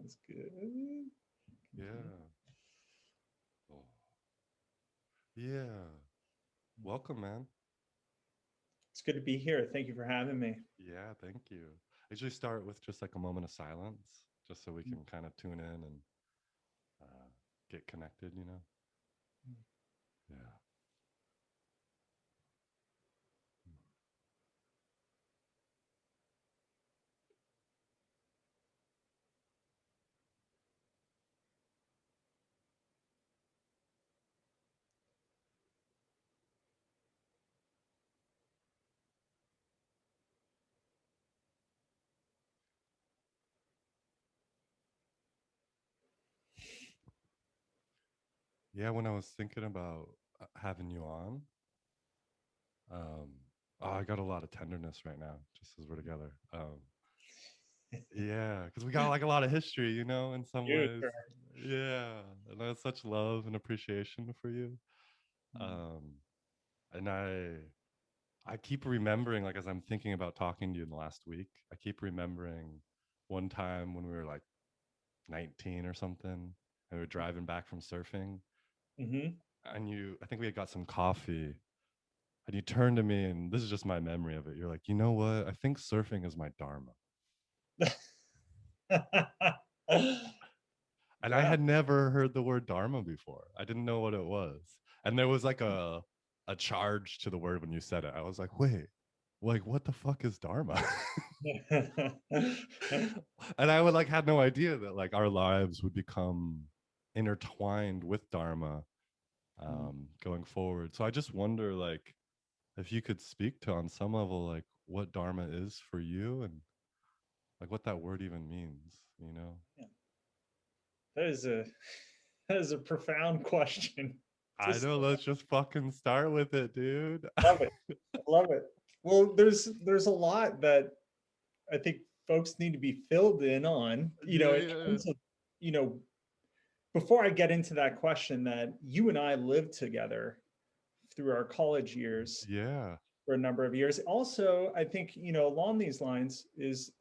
That's good. Yeah. Oh. Yeah. Welcome, man. It's good to be here. Thank you for having me. Yeah, thank you. I usually start with just like a moment of silence, just so we can kind of tune in and uh, get connected, you know? Yeah. Yeah, when I was thinking about having you on, um, oh, I got a lot of tenderness right now, just as we're together. Yeah, because we got like a lot of history, you know, in some Dude, ways. sure. Yeah, and I have such love and appreciation for you. Um, and I keep remembering, like, as I'm thinking about talking to you in the last week, I keep remembering one time when we were like 19 or something, and we were driving back from surfing, Mm-hmm. and I think we had got some coffee, and you turned to me, and this is just my memory of it. You're like, you know what? I think surfing is my dharma. And I Yeah. had never heard the word dharma before. I didn't know what it was. And there was like a charge to the word when you said it. I was like, wait, like what the fuck is dharma? And I would like had no idea that like our lives would become intertwined with dharma going forward. So I just wonder like if you could speak to on some level like what dharma is for you and like what that word even means, you know? Yeah. That is a that is a profound question. I Just know, let's just fucking start with it, dude. love it. Love it. Well, there's a lot that I think folks need to be filled in on, Yeah, in yeah. terms of, you know, before I get into that question, that you and I lived together through our college years Yeah. for a number of years. Also, I think, along these lines is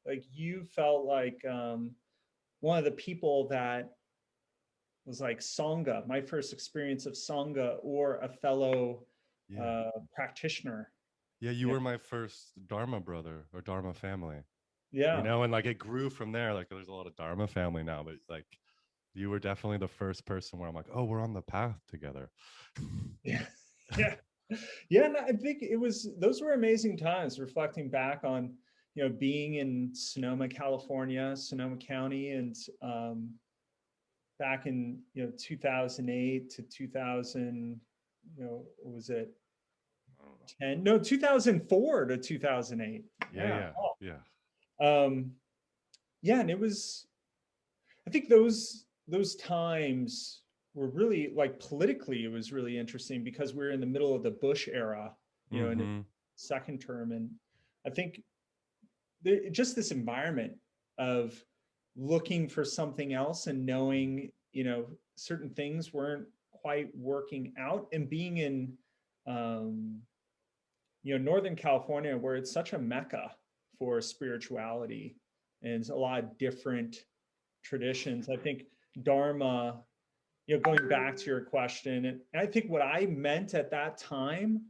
like you felt like one of the people that was like Sangha, my first experience of Sangha or a fellow Yeah. practitioner. Yeah, you You know, were my first Dharma brother or Dharma family. You yeah, know, and like it grew from there. Like there's a lot of Dharma family now, but like you were definitely the first person where I'm like, oh, we're on the path together. yeah, yeah, yeah. And I think it was those were amazing times. Reflecting back on being in Sonoma, California, Sonoma County, and back in 2008 to 2000, what was it, I don't know. 10, no, 2004 to 2008. Yeah, Yeah. yeah, yeah. um yeah, and it was, I think those times were really, like, politically it was really interesting because we are in the middle of the Bush era, in the Mm-hmm. second term. And I think just this environment of looking for something else and knowing certain things weren't quite working out, and being in um, Northern California, where it's such a mecca for spirituality and a lot of different traditions. I think Dharma, going back to your question, and I think what I meant at that time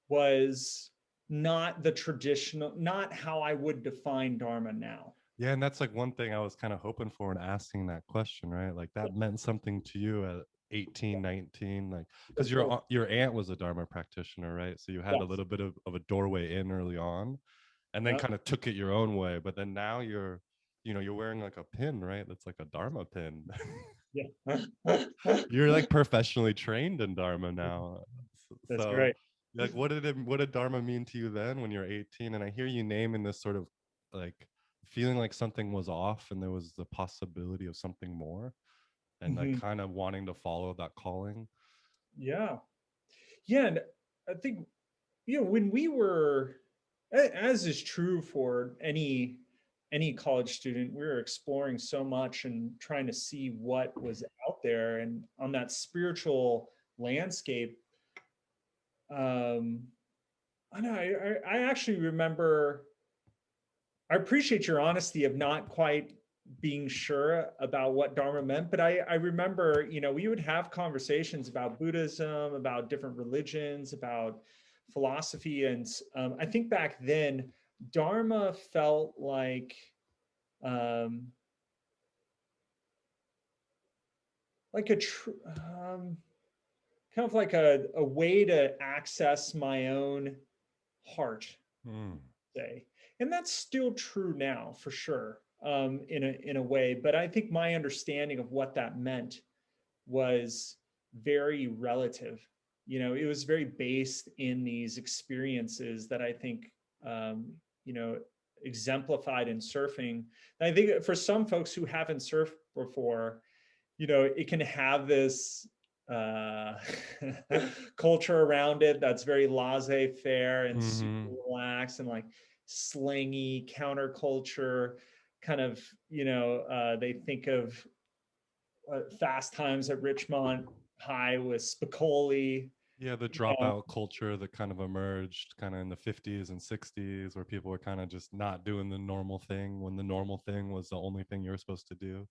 was not the traditional, not how I would define Dharma now. Yeah, and that's like one thing I was kind of hoping for in asking that question, right? Like that meant something to you at 18, 19, like For because sure. your aunt was a Dharma practitioner, right? So you had a Yes. little bit of a doorway in early on, and then Yeah. kind of took it your own way. But then now you're wearing like a pin, right? That's like a Dharma pin. Yeah. You're like professionally trained in Dharma now. That's So great. like what did Dharma mean to you then when you're 18? And I hear you naming this sort of like feeling like something was off and there was the possibility of something more and like Mhm. kind of wanting to follow that calling. Yeah. Yeah. And I think, when we were, as is true for any college student, we were exploring so much and trying to see what was out there and on that spiritual landscape. um I know, I actually remember, I appreciate your honesty of not quite being sure about what Dharma meant, but I remember, we would have conversations about Buddhism, about different religions, about philosophy. And I think back then, Dharma felt um, like kind of like a way to access my own heart, say. And that's still true now, for sure, in a way. But I think my understanding of what that meant was very relative. It was very based in these experiences that I think, you know, exemplified in surfing. And I think for some folks who haven't surfed before, it can have this uh, culture around it that's very laissez-faire and super relaxed and like slangy counterculture kind of, they think of Fast Times at Richmond High with Spicoli. Yeah, the dropout culture that kind of emerged kind of in the 50s and 60s, where people were kind of just not doing the normal thing when the normal thing was the only thing you were supposed to do.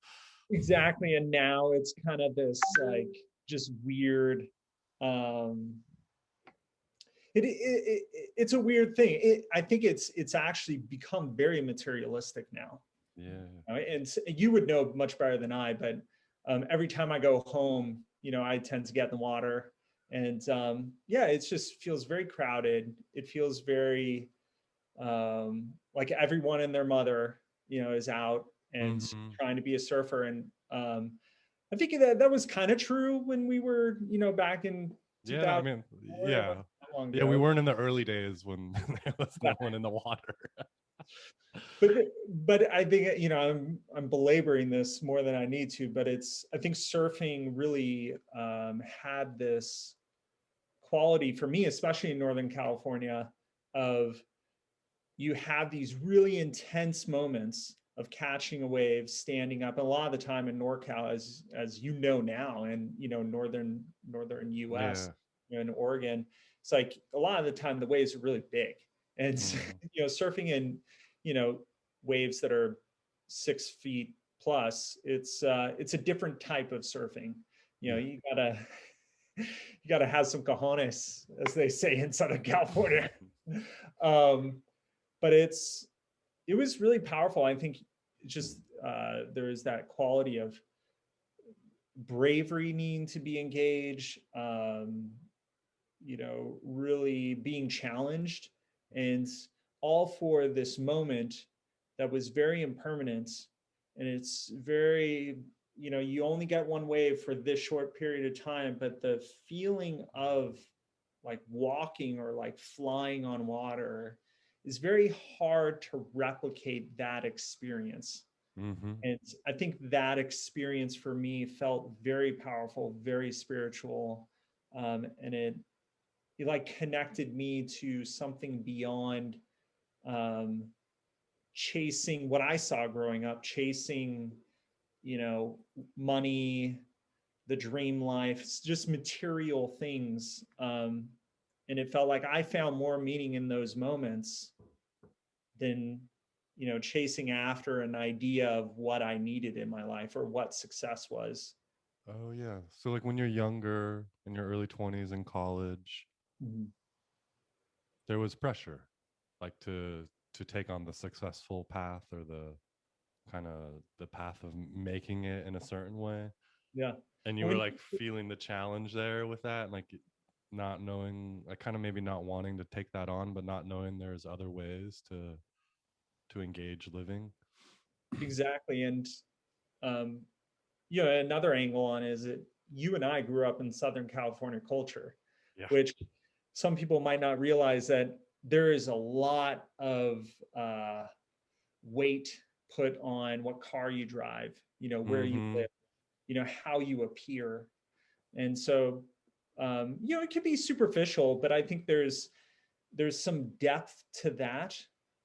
Exactly. And now it's kind of this like just weird, um, it's a weird thing. I think it's actually become very materialistic now. Yeah. And you would know much better than I, but every time I go home, I tend to get in the water, and yeah, it just feels very crowded. It feels very like everyone and their mother, is out and trying to be a surfer. And I think that was kind of true when we were, back in Yeah, I 2000. mean, Not yeah. that long Yeah, we ago. weren't in the early days when there was no one in the water. But I think, I'm belaboring this more than I need to, but I think surfing really had this quality for me, especially in Northern California, of you have these really intense moments of catching a wave, standing up. And a lot of the time in NorCal, as you know now, and northern US, Yeah. in Oregon, it's like a lot of the time the waves are really big, and surfing in waves that are 6 feet plus, it's a different type of surfing. You gotta you gotta have some cojones, as they say in Southern California. um, but it was really powerful. I think just there is that quality of bravery needing to be engaged, really being challenged, and all for this moment that was very impermanent. And it's very, you only get one wave for this short period of time, but the feeling of like walking or like flying on water is very hard to replicate that experience. And I think that experience for me felt very powerful, very spiritual. And it like connected me to something beyond um, chasing what I saw growing up, chasing, money, the dream life, just material things. And it felt like I found more meaning in those moments than, chasing after an idea of what I needed in my life or what success was. Oh yeah. So like when you're younger, in your early 20s in college, there was pressure like to take on the successful path or the kind of the path of making it in a certain way. Yeah. And you were like feeling the challenge there with that, and like not knowing, like kind of maybe not wanting to take that on, but not knowing there's other ways to engage living. Exactly. And um, another angle on is that you and I grew up in Southern California culture, Yeah. which some people might not realize that there is a lot of weight put on what car you drive, where you live, how you appear. And so, it could be superficial, but I think there's some depth to that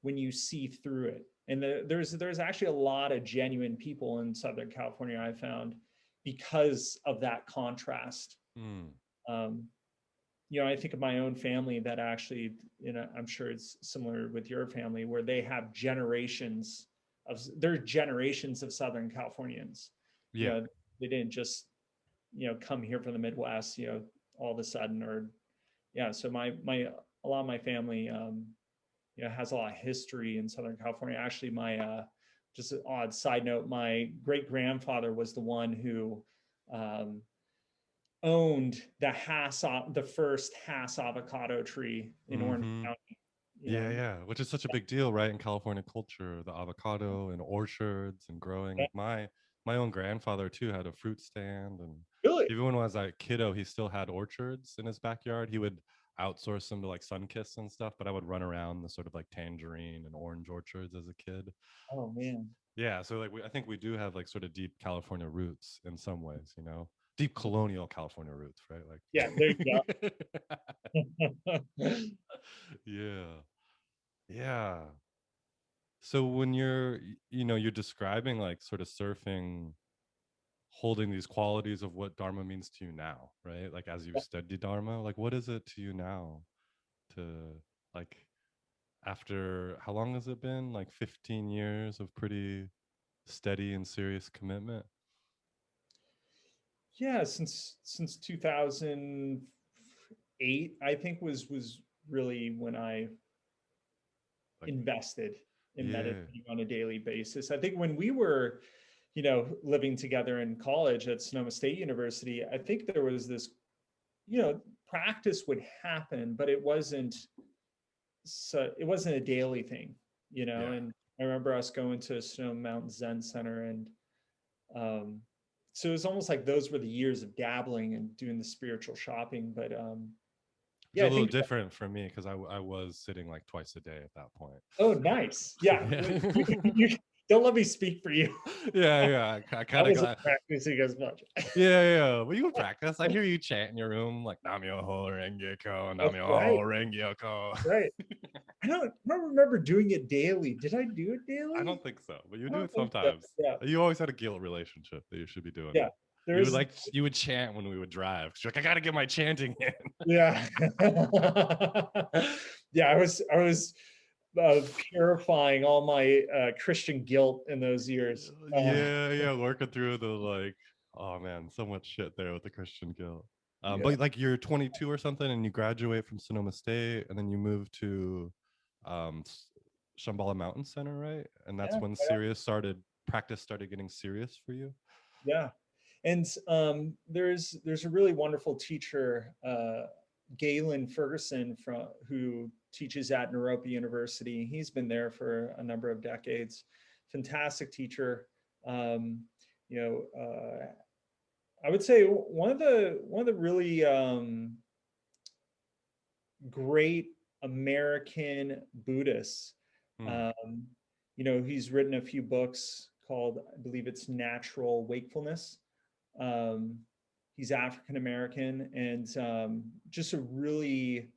when you see through it. And there's actually a lot of genuine people in Southern California, I found, because of that contrast. Um, I think of my own family that actually, I'm sure it's similar with your family, where they have generations there are generations of Southern Californians. You Yeah. know, they didn't just, come here from the Midwest, all of a sudden, or yeah. So a lot of my family, has a lot of history in Southern California. Actually, just an odd side note, my great grandfather was the one who um, owned the first Hass avocado tree in Orange Mm-hmm. County. Yeah, yeah, which is such a big deal, right? In California culture, the avocado and orchards and growing. Yeah, Like my own grandfather too had a fruit stand, and really. even when I was a kiddo, he still had orchards in his backyard. He would outsource them to like Sunkiss and stuff, but I would run around the sort of like tangerine and orange orchards as a kid. Oh man. Yeah, so like I think we do have like sort of deep California roots in some ways, deep colonial California roots, right? Yeah, there you go. Yeah. Yeah. So when you're describing like sort of surfing, holding these qualities of what Dharma means to you now, right? Like as you study Dharma, like what is it to you now to like after how long has it been? Like 15 years of pretty steady and serious commitment? Yeah, since 2008, I think was really when I Like, invested in yeah. meditating on a daily basis. I think when we were, living together in college at Sonoma State University, I think there was this, practice would happen, but it wasn't a daily thing, Yeah. and I remember us going to Sonoma Mountain Zen Center, and um so it was almost like those were the years of dabbling and doing the spiritual shopping. But It's yeah, a I little think, different for me because I was sitting like twice a day at that point. oh, nice. Yeah. Yeah. You don't let me speak for you. Yeah, yeah. I I kind of wasn't got. practicing as much. Yeah, yeah. But you can practice. I hear you chant in your room like Namyoho Renge Kyo, That's right. Namyoho Renge Kyo. Right. I don't remember doing it daily. Did I do it I daily? don't think so, but you I do don't it think so. sometimes. Yeah. You always had a guilt relationship that you should be doing Yeah. it. There's You would chant when we would drive. You're like, I gotta get my chanting in. Yeah. Yeah, I was purifying all my Christian guilt in those years. Yeah, yeah, working through the like, oh man, so much shit there with the Christian guilt. Yeah. But like you're 22 or something, and you graduate from Sonoma State, and then you move to um, Shambhala Mountain Center, right? And that's Yeah. when practice started getting serious for you. Yeah. And there's a really wonderful teacher, Galen Ferguson, who teaches at Naropa University. He's been there for a number of decades. Fantastic teacher. Um, I would say one of the really great American Buddhists. Hmm. Um, he's written a few books called, I believe it's Natural Wakefulness. Um, he's African American, and just a really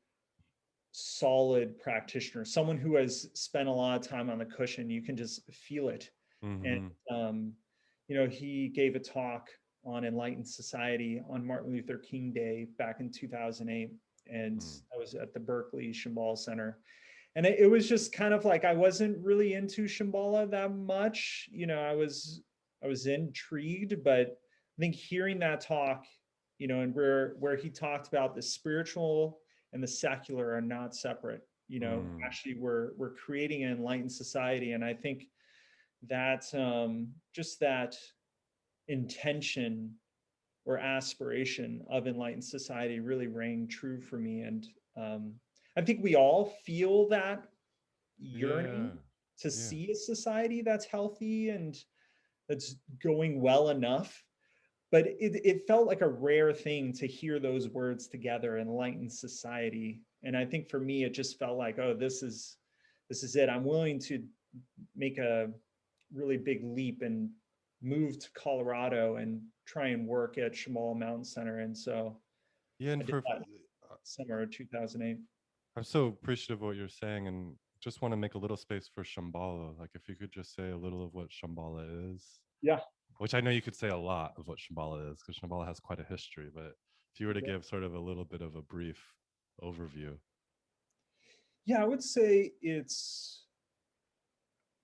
solid practitioner, someone who has spent a lot of time on the cushion. You can just feel it. And, Mm-hmm. he gave a talk on Enlightened Society on Martin Luther King Day back in 2008. And Mm. I was at the Berkeley Shambhala Center. And it was just kind of like I wasn't really into Shambhala that much. I was intrigued, but I think hearing that talk, and where he talked about the spiritual and the secular are not separate. Mm. Actually, we're creating an enlightened society, and I think that just that intention or aspiration of enlightened society really rang true for me. And um, I think we all feel that Yeah. yearning to Yeah. see a society that's healthy and that's going well enough. But it felt like a rare thing to hear those words together, enlightened society. And I think for me, it just felt like, oh, this is it. I'm willing to make a really big leap and move to Colorado and try and work at Shambhala Mountain Center. And so Yeah. I And did that summer of 2008. I'm so appreciative of what you're saying, and just want to make a little space for Shambhala. Like, if you could just say a little of what Shambhala is, Yeah. which I know you could say a lot of what Shambhala is, because Shambhala has quite a history. But if you were to Yeah. give sort of a little bit of a brief overview. Yeah, I would say it's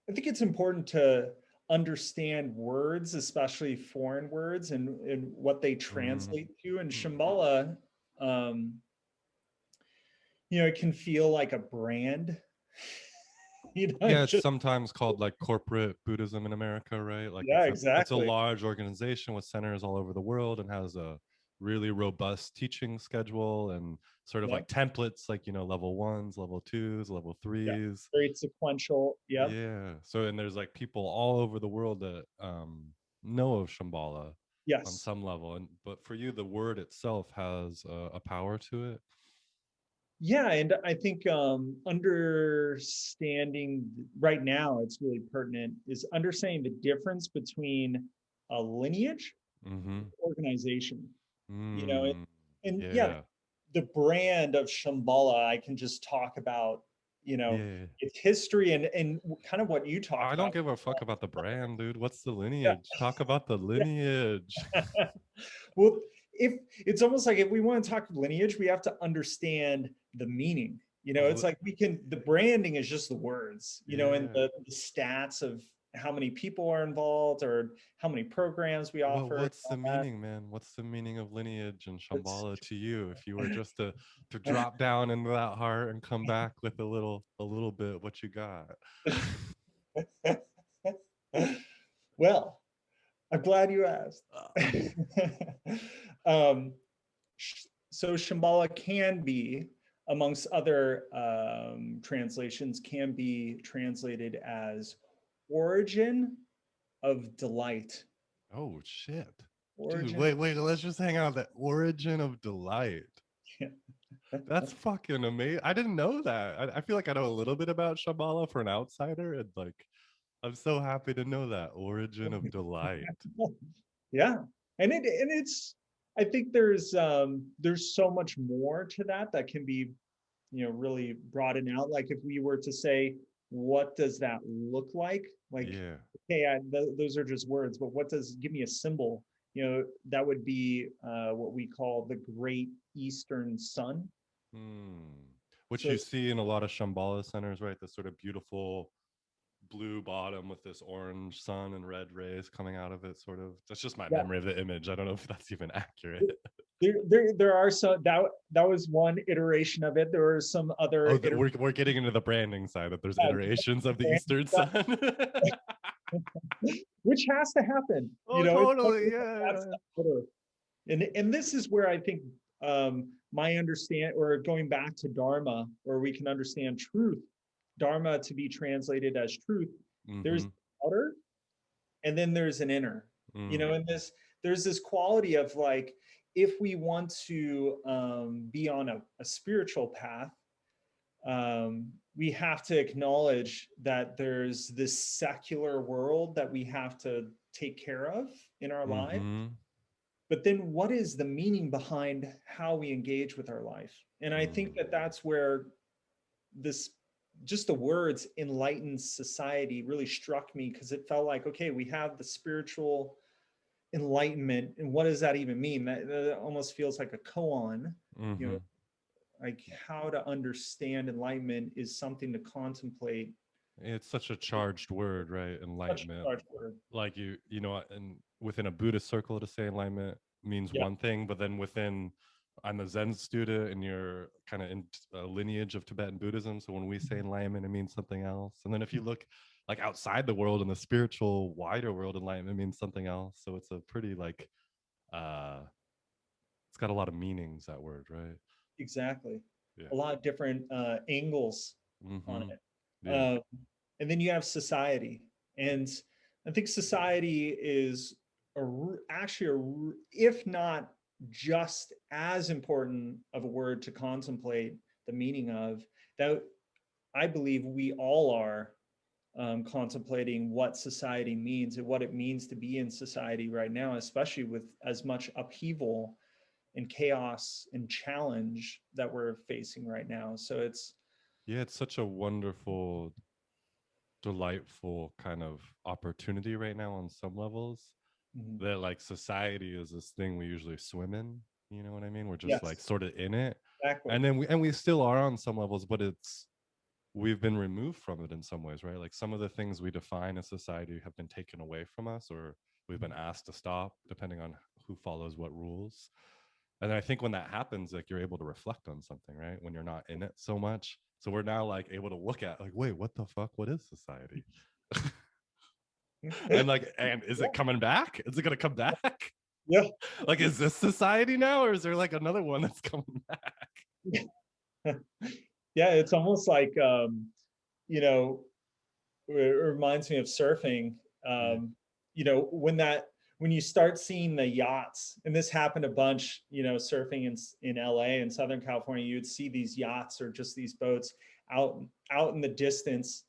I think it's important to understand words, especially foreign words, and what they Mm, translate to. And mm. Shambhala, um, it can feel like a brand. Yeah, It's it's just, sometimes called like corporate Buddhism in America, right? Like yeah, it's a exactly. large organization with centers all over the world and has a really robust teaching schedule and sort of Yep. like templates, like level ones, level twos, level Yeah. threes. Very sequential. Yep. Yeah. So and there's like people all over the world that know of Shambhala on Yes. some level, and but for you, the word itself has a power to it. Yeah, and I think understanding right now, it's really pertinent, is understanding the difference between a lineage Mm-hmm. and organization. You know, Mm, and yeah, yeah. the brand of Shambhala, I can just talk about, Yeah. its history and kind of what you talked I don't about. give a fuck about the brand, dude. What's the Yeah, lineage? Talk about the lineage. yeah. Well, if it's almost like if we want to talk lineage, we have to understand the meaning. It's Of like the branding is just the words, and yeah. the stats of how many people are involved or how many programs we offer and What's the all that. meaning, man? What's the meaning of lineage and It's Shambhala to you? If you were just to drop down into that heart and come back with a little bit, what you got? well, I'm glad you asked. um, so Shambhala can be, amongst other translations, can be translated as origin of delight. Oh shit. Dude, Origin. wait, let's just hang out. The origin of delight. That's fucking amazing. I didn't know that. I feel like I know a little bit about Shambhala for an outsider, and like I'm so happy to know that origin of delight. Yeah, and it's. I think there's so much more to that can be really broaden out. Like if we were to say, what does that look like? Like, Yeah. okay, those are just words, but give me a symbol? That would be what we call the Great Eastern Sun. Hmm. Which So you it's, see in a lot of Shambhala centers, right? This sort of beautiful blue bottom with this orange sun and red rays coming out of it, sort of. That's just my yeah, memory of the image. I don't know if that's even accurate. there are some that was one iteration of it. There are some other Oh, iterations. we're getting into the branding side that there's iterations of the Eastern Yeah, Sun. which has to happen. Oh, It's totally. that's Yeah. the order. And this is where I think my understand or going back to Dharma, where we can understand truth, Dharma to be translated as truth. There's Mm-hmm. outer, and then there's an inner. Mm. And there's this quality of like if we want to be on a spiritual path, we have to acknowledge that there's this secular world that we have to take care of in our lives. Mm-hmm. But then what is the meaning behind how we engage with our life? And I think Mm. that that's where this just the words enlightened society really struck me, because it felt like, okay, we have the spiritual enlightenment, and what does that even mean? That almost feels like a koan. you know Mm-hmm. like how to understand enlightenment is something to contemplate. It's such a charged word, right? Such a Enlightenment. large word. Like and within a Buddhist circle to say enlightenment means Yeah. one thing, but then within I'm a Zen student and you're kind of in a lineage of Tibetan Buddhism. So when we say enlightenment, it means something else. And then if you look like outside the world in the spiritual wider world, enlightenment means something else. So it's a pretty like uh it's got a lot of meanings, that word, right? Exactly. Yeah. A lot of different angles on Mm-hmm. it. Yeah. Um, and then you have society. And I think society is actually, if not just as important of a word to contemplate the meaning of, that I believe we all are contemplating what society means and what it means to be in society right now, especially with as much upheaval and chaos and challenge that we're facing right now. So it's Yeah, it's such a wonderful, delightful kind of opportunity right now on some levels mhm, that like society is this thing we usually swim in. You know what I mean? We're just like yes, sort of in it. exactly. And then we still are on some levels, but we've been removed from it in some ways, right? Like some of the things we define as society have been taken away from us, or we've been asked to stop, depending on who follows what rules. And I think when that happens, like you're able to reflect on something, right? When you're not in it so much. So we're now like able to look at like, wait, what the fuck? What is society? And like, and is it coming back? Is it gonna come back? Yeah. Like, is this society now, or is there like another one that's coming back? Yeah, it's almost like you know, it reminds me of surfing. Yeah. You know, when you start seeing the yachts, and this happened a bunch, you know, surfing in LA and Southern California, you'd see these yachts or just these boats out in the distance,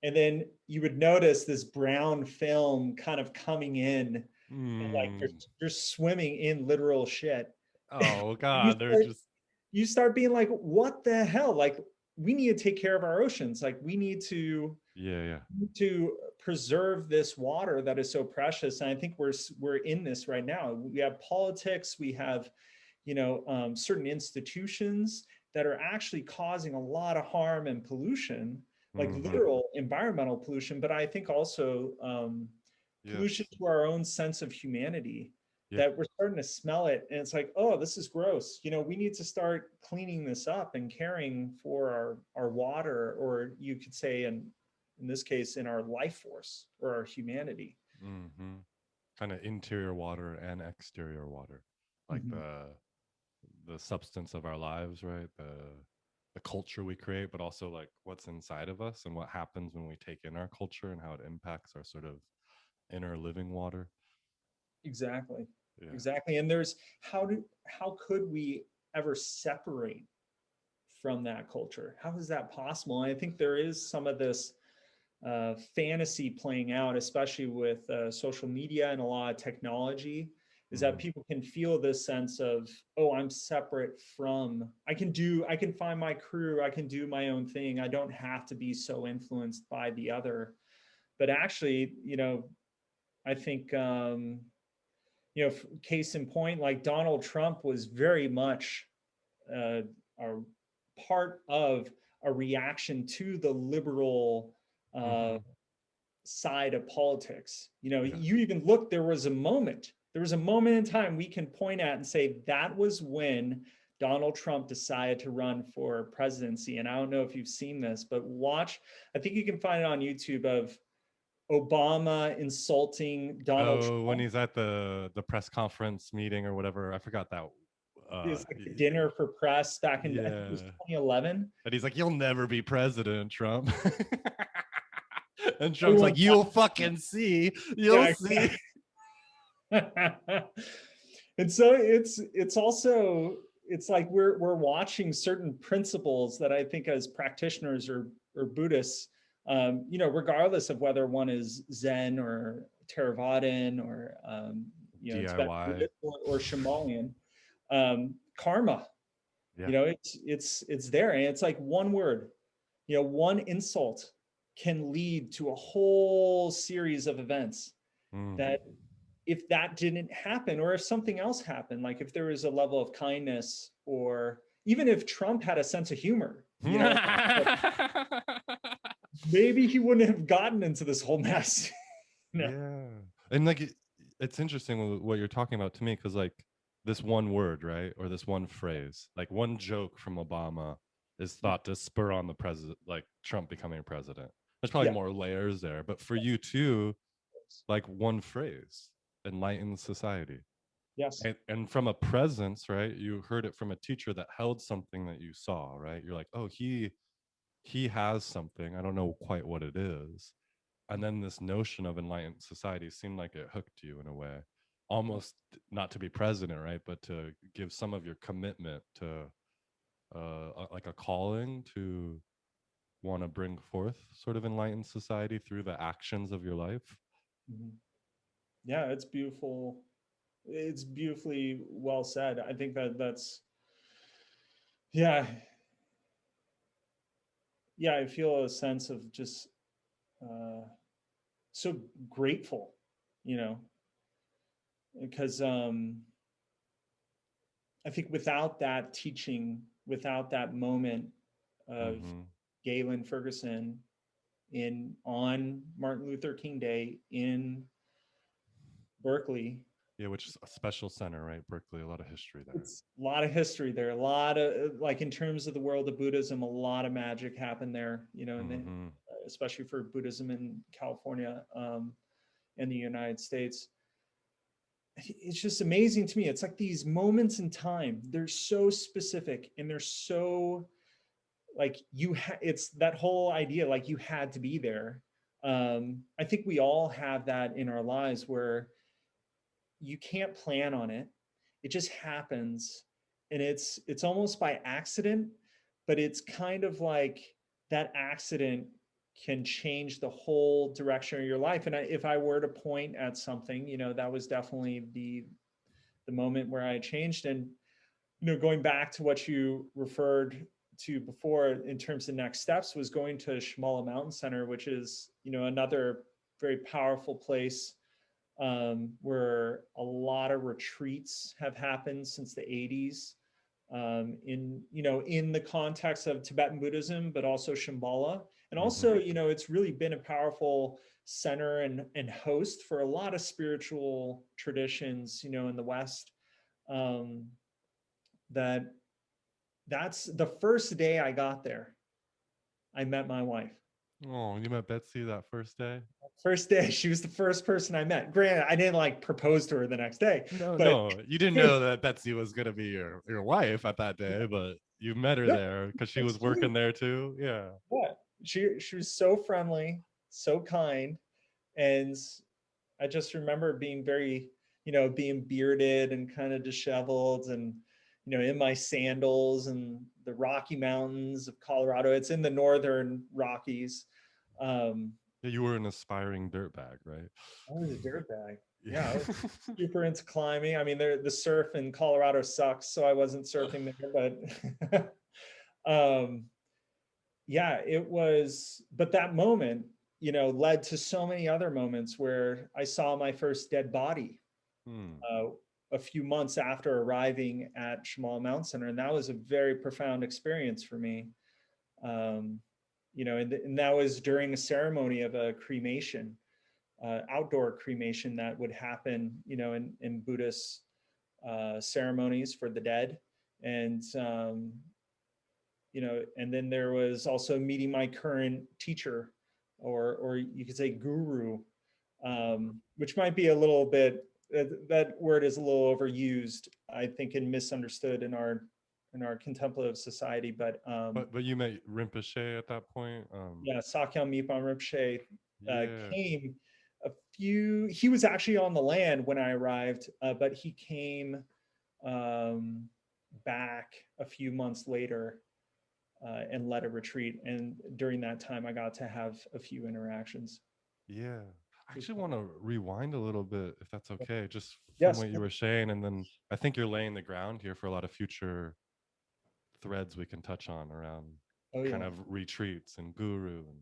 and then you would notice this brown film kind of coming in, and like they're swimming in literal shit. Oh you God, they're start just you start being like, what the hell? Like, we need to take care of our oceans. Like, we need yeah. to preserve this water that is so precious. And I think we're in this right now. We have politics, we have, you know, certain institutions that are actually causing a lot of harm and pollution, like literal environmental pollution, but I think also pollution Yes. to our own sense of humanity, Yeah. that we're starting to smell it and it's like, oh, this is gross. You know, we need to start cleaning this up and caring for our water, or you could say in this case, in our life force or our humanity. Kind of interior water and exterior water, like Mhm. the substance of our lives, right? The culture we create, but also like what's inside of us and what happens when we take in our culture and how it impacts our sort of inner living water. Exactly. Yeah. Exactly. And there's how could we ever separate from that culture? How is that possible? And I think there is some of this fantasy playing out, especially with social media and a lot of technology, is that people can feel this sense of, oh, I'm separate from, I can find my crew, I can do my own thing. I don't have to be so influenced by the other. But actually, you know, I think, you know, case in point, like Donald Trump was very much a part of a reaction to the liberal Mm-hmm. side of politics. You know, Yeah. you even look, there was a moment in time we can point at and say that was when Donald Trump decided to run for presidency. And I don't know if you've seen this, but watch, I think you can find it on YouTube, of Obama insulting Donald Oh, when Trump. he's at the press conference meeting or whatever, I forgot that. It's like a dinner for press back in, I think it was Yeah, 2011. and he's like, "You'll never be president, Trump." And Trump's like, Everyone's "You'll fucking see, you'll yeah, see." and so it's also, it's like we're watching certain principles that I think as practitioners or Buddhists, you know, regardless of whether one is Zen or Theravadan or you know, Tibetan DIY. Buddhist or Shambhala, karma. Yeah. You know, it's there, and it's like one word. You know, one insult can lead to a whole series of events that, if that didn't happen, or if something else happened, like if there was a level of kindness, or even if Trump had a sense of humor, you know, maybe he wouldn't have gotten into this whole mess. No. Yeah. And like it's interesting what you're talking about to me, because like this one word, right? Or this one phrase, like one joke from Obama is Yeah. thought to spur on the president, like Trump becoming president. There's probably Yeah. more layers there, but for you too, like one phrase, enlightened society. Yes. And from a presence, right? You heard it from a teacher that held something that you saw, right? You're like, oh, he has something. I don't know quite what it is. And then this notion of enlightened society seemed like it hooked you in a way, almost not to be president, right? But to give some of your commitment to like a calling to want to bring forth sort of enlightened society through the actions of your life. Mhm. Yeah, it's beautiful. It's beautifully well said. I think that's, yeah, yeah. I feel a sense of just uh, so grateful, you know, because I think without that teaching, without that moment of Mm-hmm. Galen Ferguson on Martin Luther King Day in Berkeley. Yeah, which is a special center, right? Berkeley, a lot of history there. It's a lot of history there, a lot of, like, in terms of the world of Buddhism, a lot of magic happened there, especially for Buddhism in California and the United States. It's just amazing to me. It's like these moments in time, they're so specific and they're so like it's that whole idea, like you had to be there. I think we all have that in our lives where you can't plan on it. It just happens. And it's almost by accident, but it's kind of like that accident can change the whole direction of your life. And if I were to point at something, that was definitely the moment where I changed. And going back to what you referred to before in terms of next steps, was going to Shambhala Mountain Center, which is another very powerful place where a lot of retreats have happened since the 80s, in the context of Tibetan Buddhism, but also Shambhala. And also, it's really been a powerful center and host for a lot of spiritual traditions, in the West. That's the first day I got there, I met my wife. Oh, you met Betsy that first day? First day, she was the first person I met. Granted, I didn't like propose to her the next day. No, you didn't know that Betsy was gonna be your wife at that day, but you met her there because she was working there too. Yeah. She was so friendly, so kind, and I just remember being very, being bearded and kind of disheveled, and in my sandals and the Rocky Mountains of Colorado. It's in the northern Rockies. You were an aspiring dirtbag, right? I was a dirtbag. Yeah, I was super into climbing. I mean, the surf in Colorado sucks, so I wasn't surfing there. But yeah, it was. But that moment, led to so many other moments where I saw my first dead body a few months after arriving at Shambhala Mountain Center, and that was a very profound experience for me. And that was during a ceremony of a cremation, outdoor cremation that would happen, in Buddhist ceremonies for the dead. And, and then there was also meeting my current teacher, or you could say guru, which might be a little bit, that word is a little overused, I think, and misunderstood in our contemplative society. But you met Rinpoche at that point. Yeah, Sakyam Mipham Rinpoche Yeah. came he was actually on the land when I arrived, but he came back a few months later and led a retreat. And during that time, I got to have a few interactions. Yeah. I actually want to rewind a little bit, if that's okay, just from Yes. what you were saying. And then I think you're laying the ground here for a lot of future threads we can touch on around kind of retreats and guru and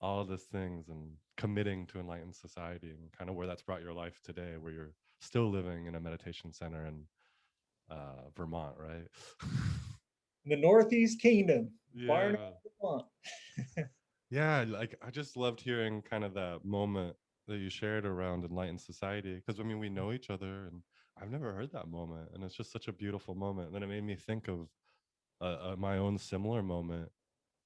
all of these things, and committing to enlightened society, and kind of where that's brought your life today, where you're still living in a meditation center in Vermont, right? The Northeast Kingdom. Yeah. Yeah, like I just loved hearing kind of that moment that you shared around enlightened society, because I mean, we know each other and I've never heard that moment, and it's just such a beautiful moment. And then it made me think of my own similar moment,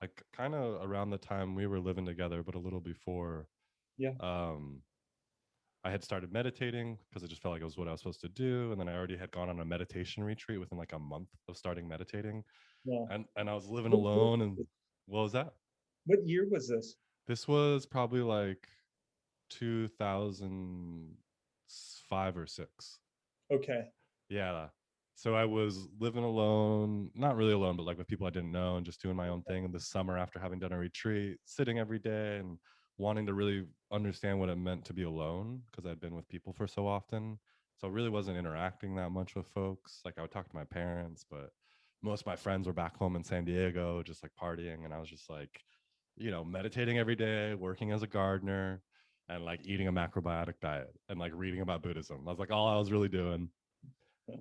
like kind of around the time we were living together, but a little before. Yeah. I had started meditating because it just felt like it was what I was supposed to do, and then I already had gone on a meditation retreat within like a month of starting meditating. Yeah. And I was living alone. And what was that? What year was this? This was probably like 2005 or 6. Okay. Yeah. So I was living alone, not really alone, but like with people I didn't know, and just doing my own thing in the summer after having done a retreat, sitting every day and wanting to really understand what it meant to be alone, because I'd been with people for so often. So I really wasn't interacting that much with folks. Like I would talk to my parents, but most of my friends were back home in San Diego, just like partying. And I was just like, meditating every day, working as a gardener, and like eating a macrobiotic diet and like reading about Buddhism. I was like, all I was really doing.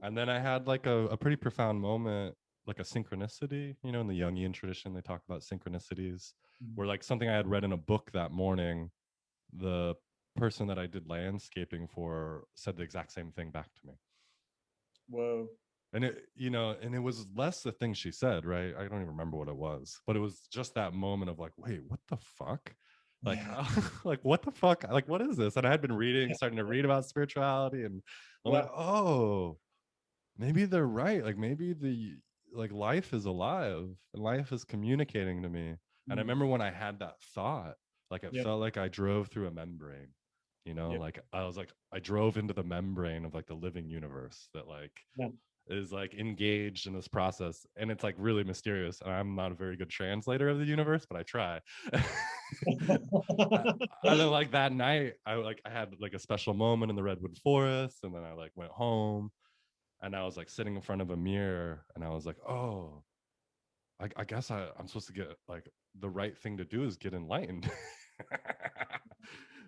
And then I had like a pretty profound moment like a synchronicity, you know, in the Jungian tradition, they talk about synchronicities, Mhm. where like something I had read in a book that morning, the person that I did landscaping for said the exact same thing back to me. Whoa. And it, you know, and it was less the thing she said, right? I don't even remember what it was, but it was just that moment of like, wait, what the fuck? Like, Yeah. like what the fuck? Like, what is this? And I had been reading, starting to read about spirituality, and I'm like, Well, oh, maybe they're right. Like maybe the like life is alive and life is communicating to me. And I mm, remember when I had that thought, like it yeah, felt like I drove through a membrane, you know, yeah, like I was like, I drove into the membrane of like the living universe that like yeah. is like engaged in this process. And it's like really mysterious. And I'm not a very good translator of the universe, but I try. And then like that night, I had like a special moment in the redwood forest, and then I like went home, and I was like sitting in front of a mirror, and I was like, oh, I guess I'm supposed to get like the right thing to do is get enlightened.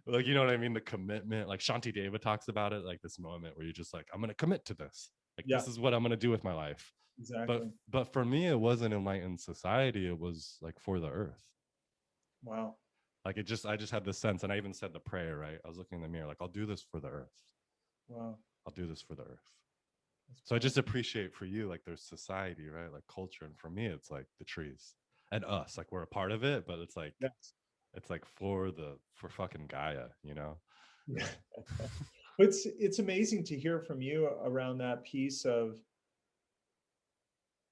Like, you know what I mean? The commitment, like Shanti Deva talks about it, like this moment where you're just like, I'm going to commit to this. Like, Yeah, this is what I'm going to do with my life. But, exactly. but for me, it wasn't enlightened society. It was like for the earth. Wow. Like I just had this sense. And I even said the prayer, right? I was looking in the mirror, like, I'll do this for the earth. Wow. I'll do this for the earth. That's So I just powerful. appreciate for you, like there's society, right? Like culture. And for me, it's like the trees and us, like we're a part of it, but Yes. it's like for fucking Gaia, you know? Yeah. It's amazing to hear from you around that piece of,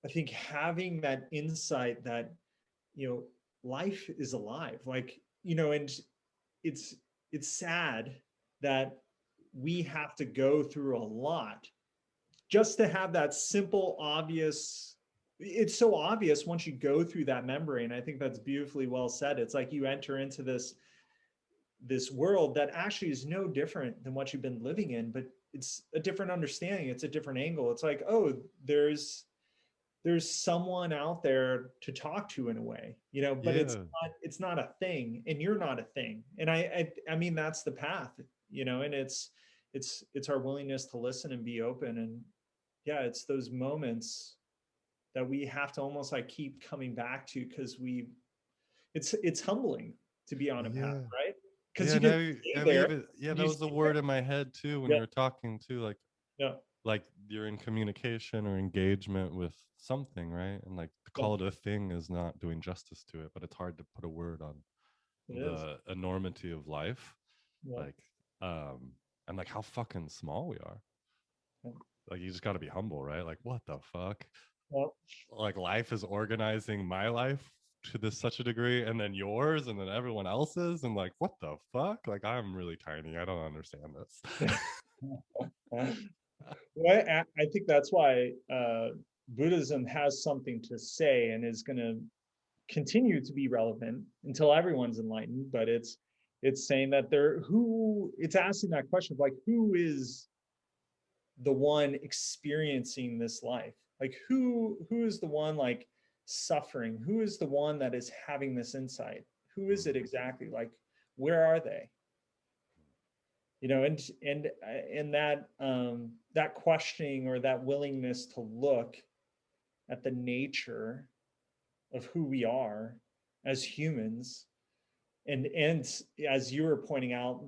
I think, having that insight that, life is alive. Like, and it's it's sad that we have to go through a lot just to have that simple, obvious. It's so obvious once you go through that membrane. I think that's beautifully well said. It's like you enter into this world that actually is no different than what you've been living in, but it's a different understanding. It's a different angle. It's like, oh, there's someone out there to talk to in a way, but Yeah. it's not a thing, and you're not a thing. And I mean, that's the path, and it's our willingness to listen and be open. And yeah, it's those moments that we have to almost like keep coming back to, because it's humbling to be on a path, Yeah. right? Because Yeah. you can No, stay I mean, there, even, yeah, and that you was the stay there. word in my head too when Yeah, you were talking too, yeah, like you're in communication or engagement with something, right? And like to yeah, call it a thing is not doing justice to it, but it's hard to put a word on it is. the enormity of life. Yeah, Like, um, and like how fucking small we are. yeah, Like you just got to be humble, right? Like what the fuck? yeah. Like life is organizing my life to this such a degree, and then yours, and then everyone else's, and like what the fuck? Like I'm really tiny. I don't understand this. Well, I think that's why Buddhism has something to say and is going to continue to be relevant until everyone's enlightened. But it's saying that it's asking that question of like, who is the one experiencing this life? Like, who is the one like suffering? Who is the one that is having this insight? Who is it exactly? Like, where are they? And that questioning, or that willingness to look at the nature of who we are as humans, and as you were pointing out,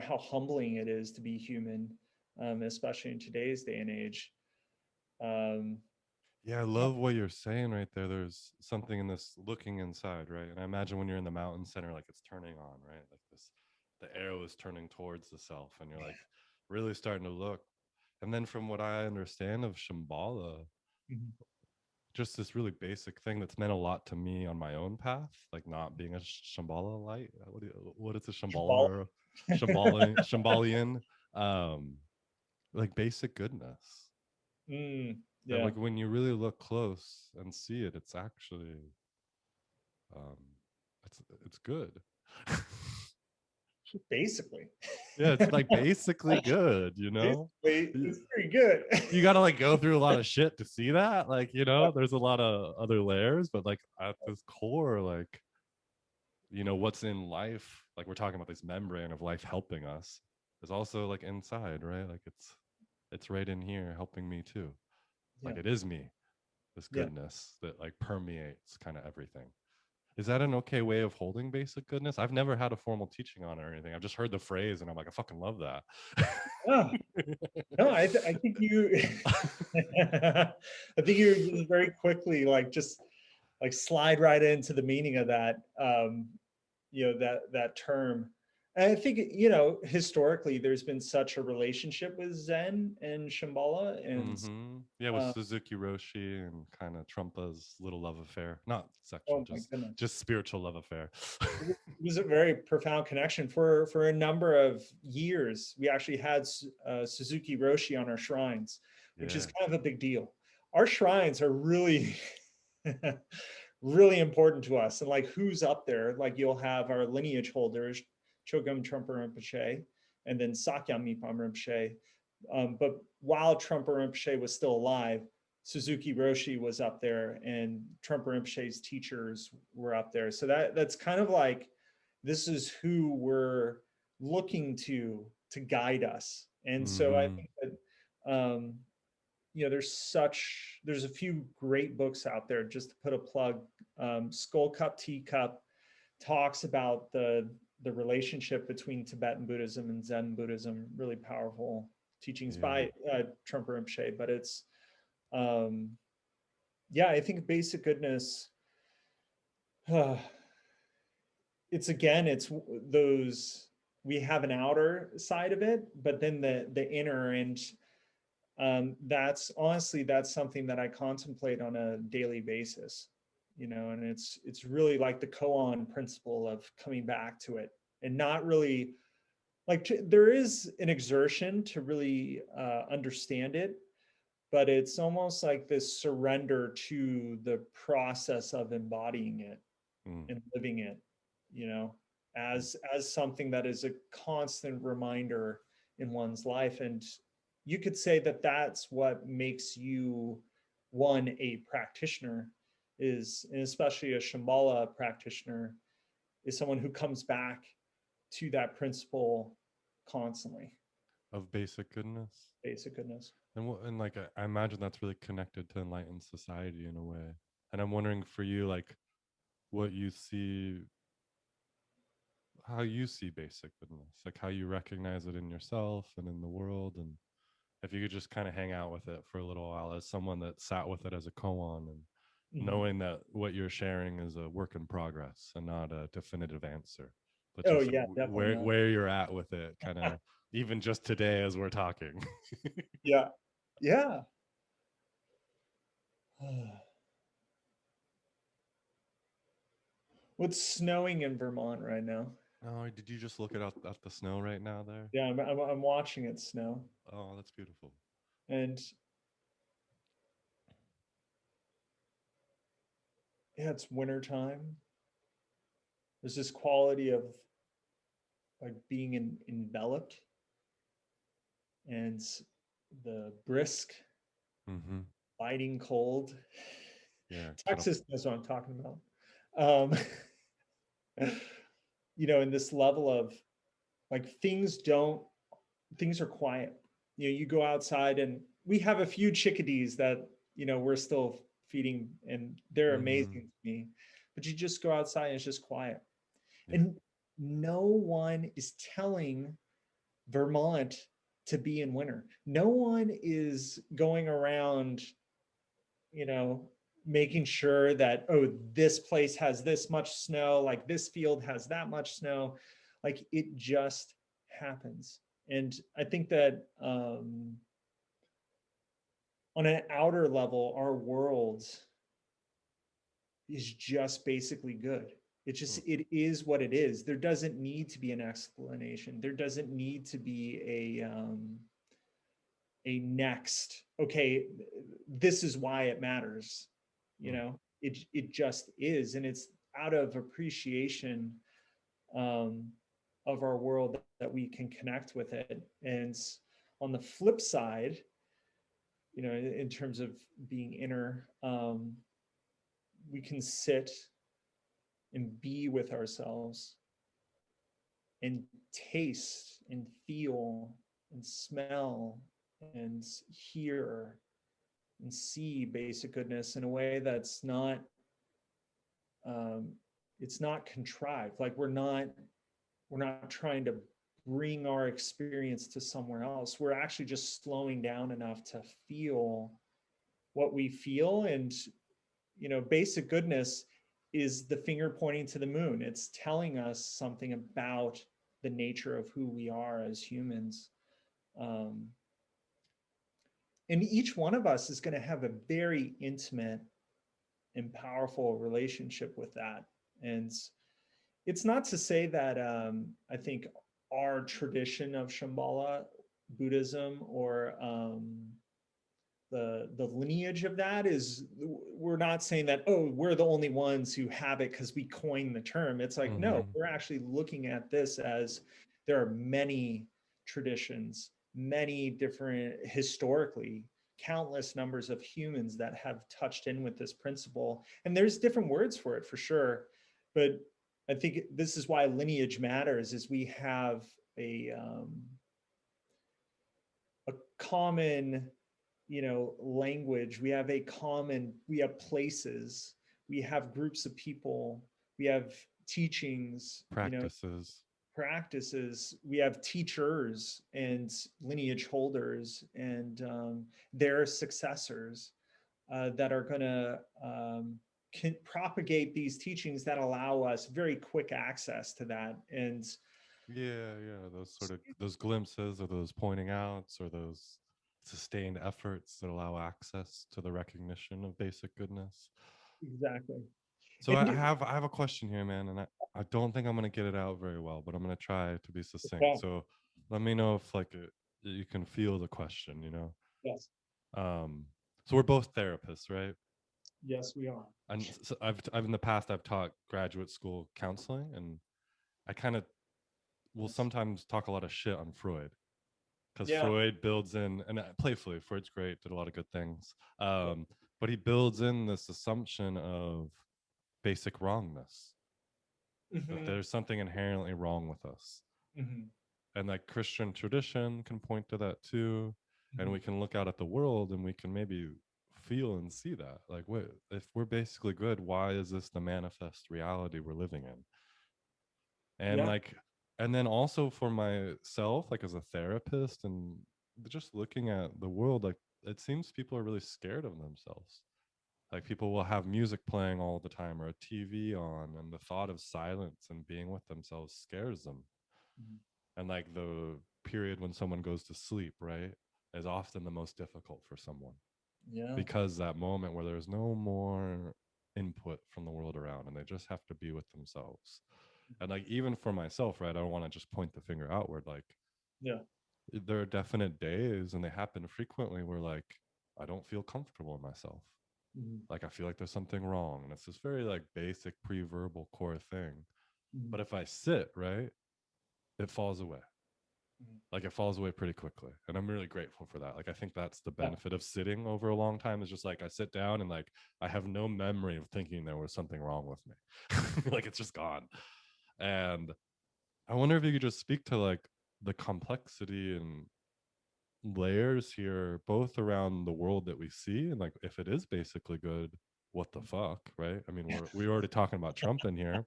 how humbling it is to be human, especially in today's day and age. um Yeah, I love what you're saying right there. There's something in this looking inside, right? And I imagine when you're in the mountain center, like it's turning on, right? Like this, the arrow is turning towards the self, and you're like really starting to look. And then from what I understand of Shambhala, Mhm. just this really basic thing that's meant a lot to me on my own path, like not being a Shambhala light. What is a Shambhala. Shambhala? Shambhalian, um, like basic goodness. That Yeah, like when you really look close and see it, it's actually um it's good. basically. Yeah, it's like basically good, you know? Basically, You it's pretty good. gotta like go through a lot of shit to see that. Like, you know, there's a lot of other layers, but like at this core, like, you know, what's in life, like we're talking about this membrane of life helping us, is also like inside, right? Like it's right in here helping me too. Yeah, Like it is me. this Yeah. goodness that like permeates kind of everything. Is that an okay way of holding basic goodness? I've never had a formal teaching on it or anything. I've just heard the phrase and I'm like, I fucking love that. Oh, no, I think you, I think you're just very quickly like just like slide right into the meaning of that, that term. And I think, historically, there's been such a relationship with Zen and Shambhala, and Yeah, with uh, Suzuki Roshi and kind of Trumpa's little love affair. Not sexual, oh my goodness, just spiritual love affair. it was a very profound connection for a number of years. We actually had Suzuki Roshi on our shrines, which is Yeah. kind of a big deal. Our shrines are really really important to us. And like who's up there, like you'll have our lineage holders, Chogyam Trungpa Rinpoche, and then Sakyam Mipham Rinpoche. But while Trungpa Rinpoche was still alive, Suzuki Roshi was up there, and Trungpa Rinpoche's teachers were up there. So that's kind of like, this is who we're looking to guide us. And so I think that there's a few great books out there. Just to put a plug, Skull Cup Teacup talks about the relationship between Tibetan Buddhism and Zen Buddhism. Really powerful teachings by Trungpa Rinpoche. But it's I think basic goodness, it's those, we have an outer side of it, but then the inner. And that's honestly, that's something that I contemplate on a daily basis, and it's really like the koan principle of coming back to it, and not really like there is an exertion to really understand it, but it's almost like this surrender to the process of embodying it and living it, as something that is a constant reminder in one's life. And you could say that that's what makes you one, a practitioner, is, and especially a Shambhala practitioner, is someone who comes back to that principle constantly. Of basic goodness. Basic goodness. And like I imagine that's really connected to enlightened society in a way. And I'm wondering for you, like what you see, how you see basic goodness, like how you recognize it in yourself and in the world. And if you could just kind of hang out with it for a little while as someone that sat with it as a koan, and knowing that what you're sharing is a work in progress and not a definitive answer, but Oh just yeah, definitely not. where you're at with it, kind of even just today as we're talking. Yeah. Yeah. What's snowing in Vermont right now? Oh, did you just look at the snow right now there? Yeah, I'm watching it snow, Oh, that's beautiful. and yeah, it's winter time. There's this quality of like being enveloped, and the brisk, biting cold. Yeah, Texas knows what I'm talking about. In this level of like things are quiet. You go outside, and we have a few chickadees that we're still feeding, and they're amazing to me. But you just go outside and it's just quiet. yeah. And no one is telling Vermont to be in winter. No one is going around, making sure that, oh, this place has this much snow, like this field has that much snow. Like it just happens. And I think that on an outer level, our world is just basically good. It is what it is. There doesn't need to be an explanation. There doesn't need to be a next, okay, this is why it matters. It just is. And it's out of appreciation of our world that we can connect with it. And on the flip side, in terms of being inner, we can sit and be with ourselves and taste and feel and smell and hear, and see basic goodness in a way that's not, um, it's not contrived. Like we're not trying to bring our experience to somewhere else. We're actually just slowing down enough to feel what we feel. And basic goodness is the finger pointing to the moon. It's telling us something about the nature of who we are as humans. um, and each one of us is going to have a very intimate and powerful relationship with that. And it's not to say that I think our tradition of Shambhala Buddhism, or the lineage of that, is, we're not saying that, oh, we're the only ones who have it because we coined the term. It's like, no, we're actually looking at this as there are many traditions, many different, historically, countless numbers of humans that have touched in with this principle. And there's different words for it, for sure. But I think this is why lineage matters, is we have a common, language. We have we have places, we have groups of people, we have teachings, Practices. practices, we have teachers and lineage holders, and their successors, that are going to can propagate these teachings that allow us very quick access to that. And Yeah, those glimpses, or those pointing outs, or those sustained efforts that allow access to the recognition of basic goodness. exactly. So I And have a question here, man, and I don't think I'm gonna get it out very well, but I'm gonna try to be succinct. yeah, So let me know if you can feel the question, yes, Um, so we're both therapists, right? yes, we are. And so I've in the past I've taught graduate school counseling, and I kind of will Yes. sometimes talk a lot of shit on Freud, because Yeah. Freud builds in, and playfully, Freud's great, did a lot of good things, Yeah. but he builds in this assumption of basic wrongness, that Hmm. there's something inherently wrong with us. Hmm. And like Christian tradition can point to that too. And Hmm. we can look out at the world and we can maybe feel and see that. Like, what if we're basically good? Why is this the manifest reality we're living in? And Yeah. like, and then also for myself, like as a therapist, and just looking at the world, like it seems people are really scared of themselves. Like people will have music playing all the time, or a TV on, and the thought of silence and being with themselves scares them. Mhm. And like the period when someone goes to sleep, right, is often the most difficult for someone, Yeah. because that moment where there's no more input from the world around and they just have to be with themselves. And like even for myself, right, I don't want to just point the finger outward. Like Yeah. there are definite days, and they happen frequently, where like I don't feel comfortable in myself. Mhm. Like I feel like there's something wrong, and it's this very like basic pre-verbal core thing. Mhm. But if I sit, right, it falls away. Mhm. Like it falls away pretty quickly, and I'm really grateful for that. Like I think that's the Yeah. benefit of sitting over a long time, is just like I sit down and like I have no memory of thinking there was something wrong with me. Like it's just gone. And I wonder if you could just speak to like the complexity and layers here, both around the world that we see, and like if it is basically good, what the fuck, right? I mean, we're already talking about Trump in here.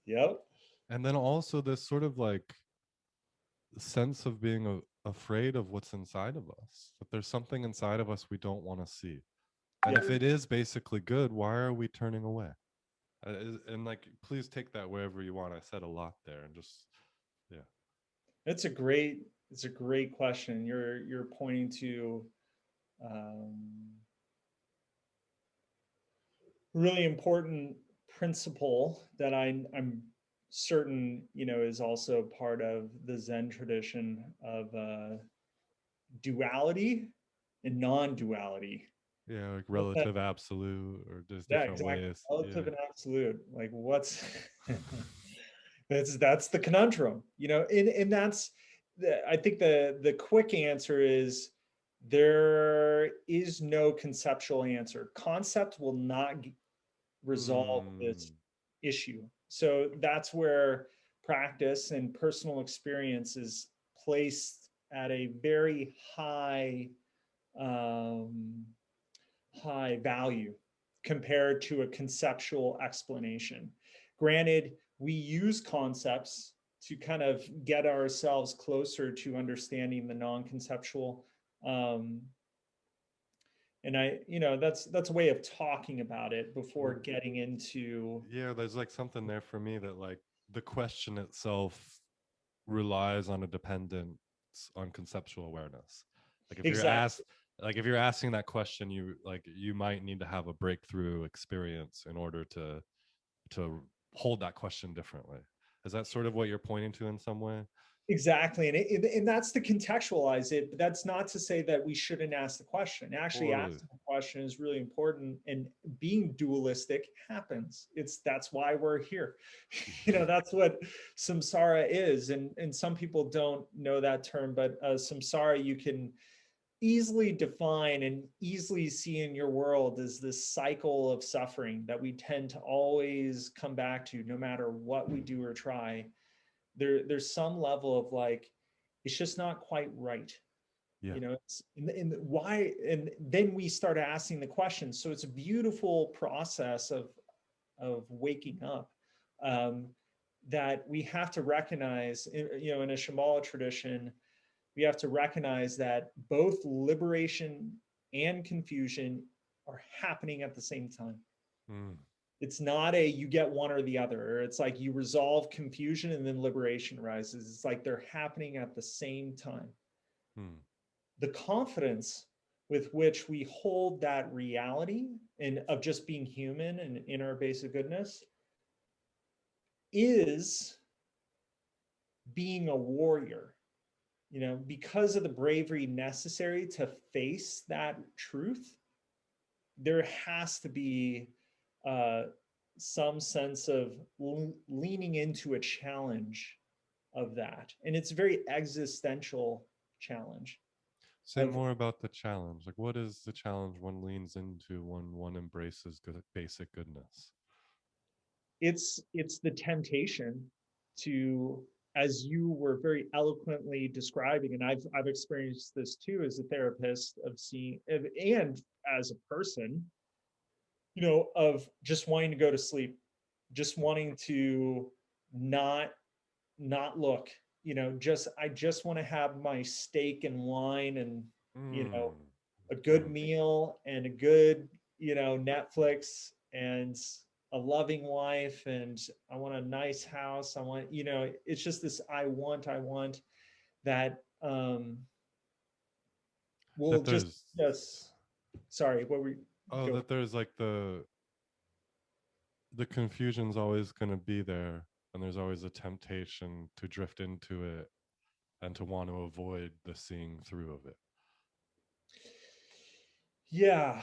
Yep. And then also this sort of like sense of being afraid of what's inside of us, that there's something inside of us we don't want to see. And Yeah. if it is basically good, why are we turning away? And like, please take that wherever you want. I said a lot there, and just, yeah. It's a great question. You're pointing to um, really important principle that I'm certain is also part of the Zen tradition of duality and non-duality. Yeah, like What that? relative absolute, or just Yeah, different exactly. ways. Relative Yeah. and absolute. Like what's that's the conundrum, and that's I think the quick answer is there is no conceptual answer. Concept will not resolve this Hmm. issue. So that's where practice and personal experience is placed at a very high um, high value compared to a conceptual explanation. Granted, we use concepts to kind of get ourselves closer to understanding the non-conceptual. Um, and that's a way of talking about it before Well, getting into. yeah, there's like something there for me that like the question itself relies on a dependence on conceptual awareness. Like if you're asked, Exactly. like if you're asking that question, you might need to have a breakthrough experience in order to hold that question differently. Is that sort of what you're pointing to in some way? Exactly. And that's to contextualize it, but that's not to say that we shouldn't ask the question. Actually, Totally. asking the question is really important, and being dualistic happens. That's why we're here. That's what samsara is. And some people don't know that term, but samsara you can easily define and easily see in your world as this cycle of suffering that we tend to always come back to no matter what we do or try. There's some level of like, it's just not quite right. Yeah. It's in why, and then we start asking the questions. So it's a beautiful process of waking up, um, that we have to recognize, in a Shambhala tradition, we have to recognize that both liberation and confusion are happening at the same time. Mm. It's not a you get one or the other, or it's like you resolve confusion and then liberation rises. It's like they're happening at the same time. Mm. The confidence with which we hold that reality and of just being human and in our basic goodness is being a warrior, because of the bravery necessary to face that truth. There has to be uh, some sense of leaning into a challenge of that. And it's a very existential challenge Say of more about the challenge. Like, what is the challenge one leans into when one embraces good, basic goodness? it's the temptation to, as you were very eloquently describing, and I've experienced this too as a therapist, of seeing, and as a person, of just wanting to go to sleep, just wanting to not not look, I just want to have my steak and wine and, Mm. a good Mm. meal and a good, Netflix and a loving wife, and I want a nice house. I want, it's just this I want that will That just, there's yes. Sorry, what were you, oh, go. that there's like the confusion's always going to be there, and there's always a temptation to drift into it and to want to avoid the seeing through of it. Yeah.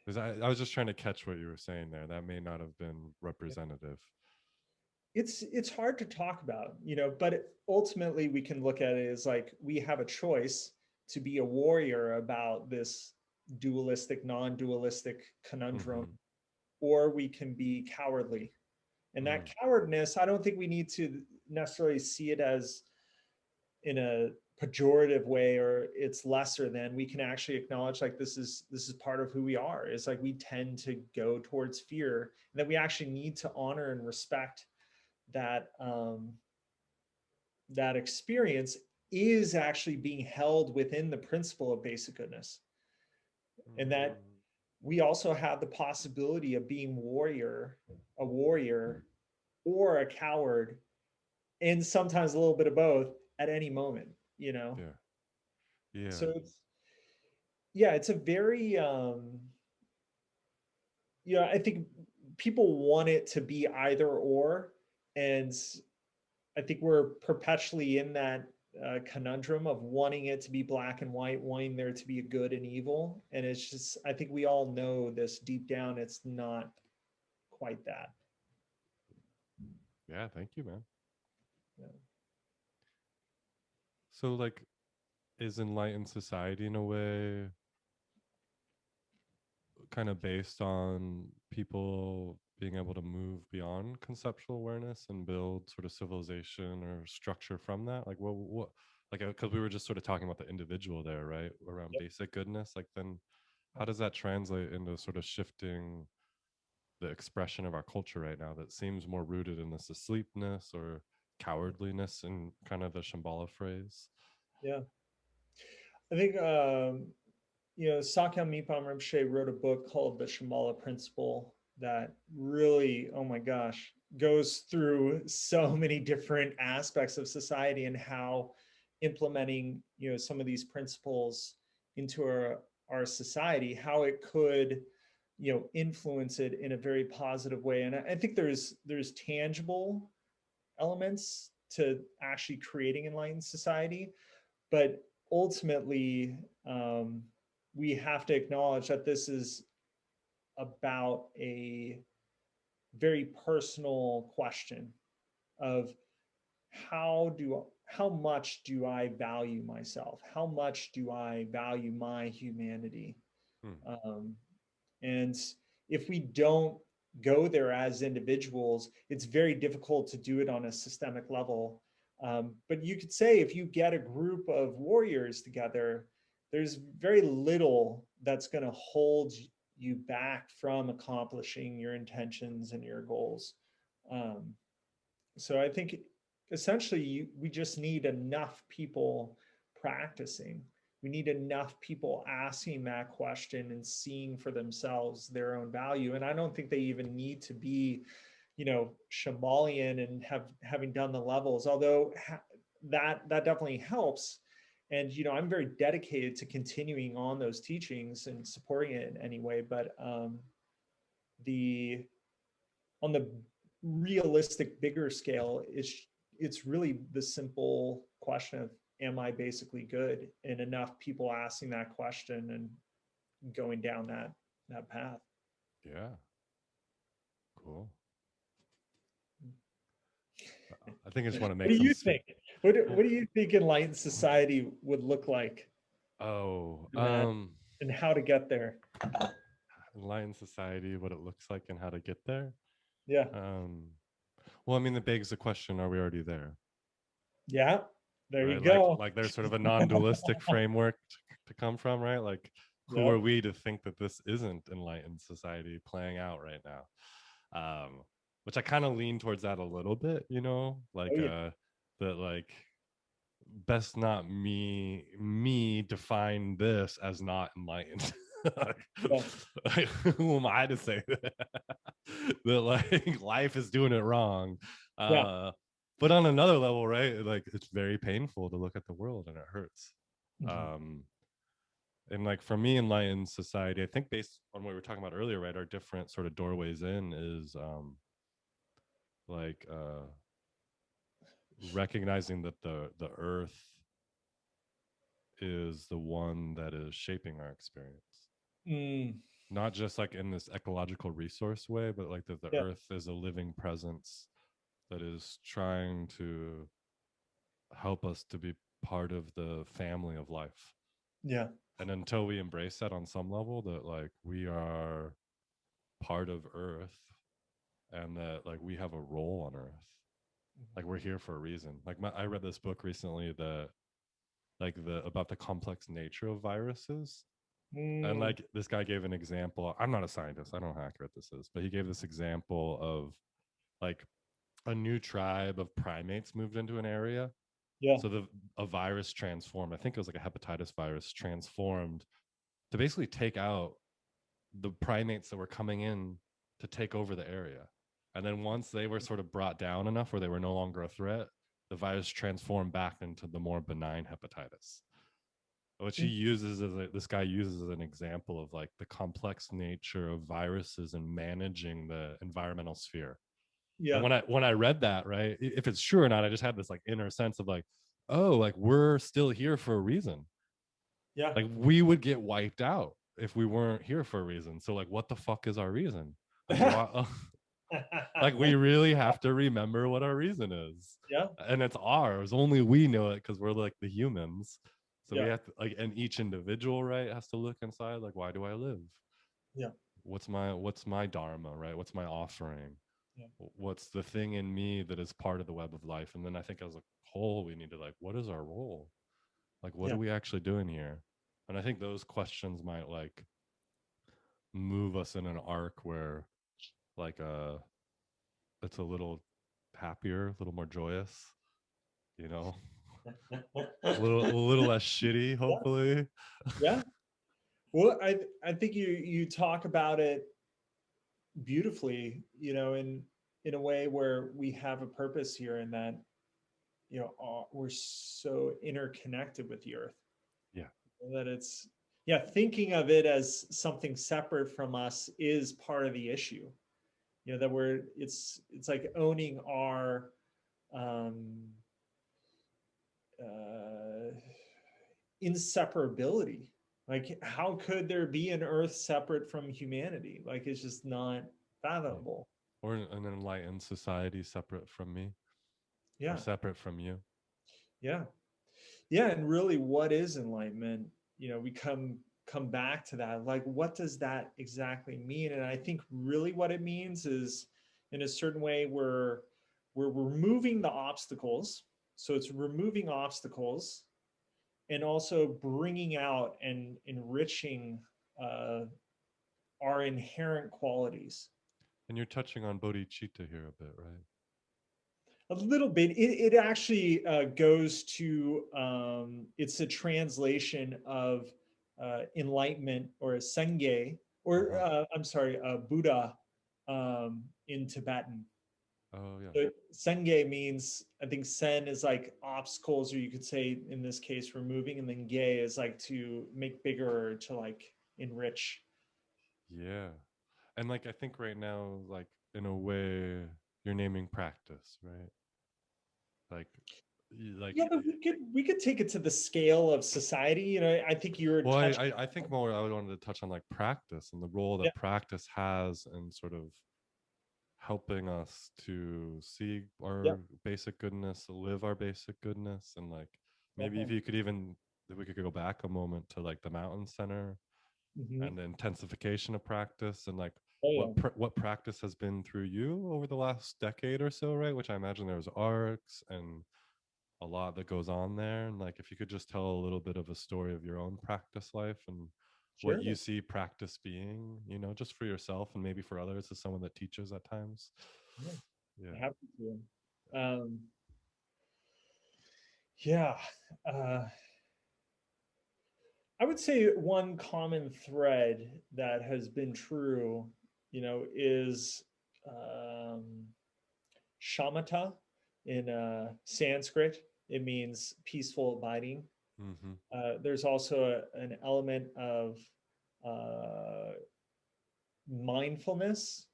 Because I was just trying to catch what you were saying there. That may not have been representative. It's hard to talk about, but ultimately we can look at it as like we have a choice to be a warrior about this dualistic, non-dualistic conundrum, Mm-hmm. or we can be cowardly. And that Mm. cowardness, I don't think we need to necessarily see it as in a pejorative way or it's lesser than. We can actually acknowledge like this is part of who we are. It's like we tend to go towards fear, and that we actually need to honor and respect that that experience is actually being held within the principle of basic goodness, and that Mm. we also have the possibility of being a warrior or a coward, and sometimes a little bit of both at any moment, Yeah. Yeah. so it's a very I think people want it to be either or, and I think we're perpetually in that conundrum of wanting it to be black and white, wanting there to be a good and evil. And it's just, I think we all know this deep down, it's not quite that. Yeah. Thank you, man. Yeah. So, like, is enlightened society in a way kind of based on people being able to move beyond conceptual awareness and build sort of civilization or structure from that? Like, like, because we were just sort of talking about the individual there, right? Around Yep. basic goodness. Like, then how does that translate into sort of shifting the expression of our culture right now that seems more rooted in this asleepness or cowardliness in kind of the Shambhala phrase? Yeah. I think, Sakya Mipam Rinpoche wrote a book called The Shambhala Principle that really, oh my gosh, goes through so many different aspects of society and how implementing, some of these principles into our society, how it could, influence it in a very positive way. And I think there's tangible elements to actually creating enlightened society, but ultimately, um, we have to acknowledge that this is about a very personal question of how much do I value myself? How much do I value my humanity? Hmm. Um, and if we don't go there as individuals, it's very difficult to do it on a systemic level. But you could say if you get a group of warriors together, there's very little that's going to hold you back from accomplishing your intentions and your goals. Um, so I think essentially we just need enough people practicing. We need enough people asking that question and seeing for themselves their own value. And I don't think they even need to be, Shambhalian and having done the levels, although that definitely helps. And I'm very dedicated to continuing on those teachings and supporting it in any way. But the on the realistic bigger scale, it's really the simple question of, am I basically good? And enough people asking that question and going down that path. Yeah, cool. I think I just want to What make do some you think? What well, do you think enlightened society would look like oh, in that, and how to get there? enlightened society, what it looks like and how to get there. Yeah. Um, well, I mean, it begs the question: are we already there? Yeah. There you Right? go. Like there's sort of a non-dualistic framework to come from, right? Like, who are Yep. we to think that this isn't enlightened society playing out right now? Which I kind of lean towards that a little bit, Oh like yeah. that like best not me define this as not enlightened. Yeah. Like, who am I to say that, that like life is doing it wrong? Yeah. uh but on another level, right, like it's very painful to look at the world and it hurts. Mhm. um and like for me, enlightened society, I think based on what we were talking about earlier, right, our different sort of doorways in is like recognizing that the earth is the one that is shaping our experience, Mm, not just like in this ecological resource way, but like that the yeah. earth is a living presence that is trying to help us to be part of the family of life. Yeah. And until we embrace that on some level, that like we are part of earth and that like we have a role on earth, like we're here for a reason. Like I read this book recently that like the about the complex nature of viruses. And Mm, like this guy gave an example. I'm not a scientist, I don't know how accurate this is, but he gave this example of like a new tribe of primates moved into an area. yeah. So a virus transformed, I think it was like a hepatitis virus, transformed to basically take out the primates that were coming in to take over the area. And then once they were sort of brought down enough where they were no longer a threat, the virus transformed back into the more benign hepatitis, which this guy uses as an example of like the complex nature of viruses and managing the environmental sphere. And Yeah. when I read that, right, if it's true or not, I just had this like inner sense of like, oh, like we're still here for a reason. Yeah. Like we would get wiped out if we weren't here for a reason. So like, what the fuck is our reason? Like why? Like we really have to remember what our reason is, Yeah. and it's ours. Only we know it because we're like the humans. So we Yeah. have to like, and each individual, right, has to look inside. Like, why do I live? Yeah. What's my dharma, right? What's my offering? Yeah. What's the thing in me that is part of the web of life? And then I think as a whole, we need to like, what is our role? Like, what Yeah. are we actually doing here? And I think those questions might like move us in an arc where like it's a little happier, a little more joyous, you know, a little less shitty, Yeah, hopefully. yeah. Well, I think you talk about it beautifully, in a way where we have a purpose here, and that we're so interconnected with the earth Yeah. that it's yeah, thinking of it as something separate from us is part of the issue. That we're it's like owning our um uh inseparability. Like, how could there be an earth separate from humanity? Like, it's just not Yeah. fathomable. Or an enlightened society separate from me or Yeah, separate from you. yeah, yeah. And really, what is enlightenment? We come back to that. Like, what does that exactly mean? And I think really what it means is, in a certain way, we're removing the obstacles. So it's removing obstacles and also bringing out and enriching uh, our inherent qualities. And you're touching on bodhicitta here a bit, right? A little bit. It actually goes to, it's a translation of enlightenment or senge, or Uh-huh. I'm sorry, Buddha, in Tibetan. Oh yeah. So senge means, I think sen is like obstacles, or you could say in this case removing, and then ge is like to make bigger or to like enrich. Yeah. And like I think right now, like in a way, you're naming practice, right? Like like Yeah, but we could take it to the scale of society. I think you were well, touching. I think more I wanted to touch on like practice and the role Yeah, that practice has in sort of helping us to see yeah, our basic goodness, live our basic goodness, and like maybe if definitely. you could even if we could go back a moment to like the mountain center Hmm. and the intensification of practice and like Oh yeah, what practice has been through you over the last decade or so, right? Which I imagine there's arcs and a lot that goes on there. And like if you could just tell a little bit of a story of your own practice life and what sure. you see practice being, just for yourself and maybe for others as someone that teaches at times. Yeah, Yeah. happy to. Yeah, uh, I would say one common thread that has been true, is um, shamatha in Sanskrit. It means peaceful abiding. Mm-hmm. There's also an element of uh, mindfulness,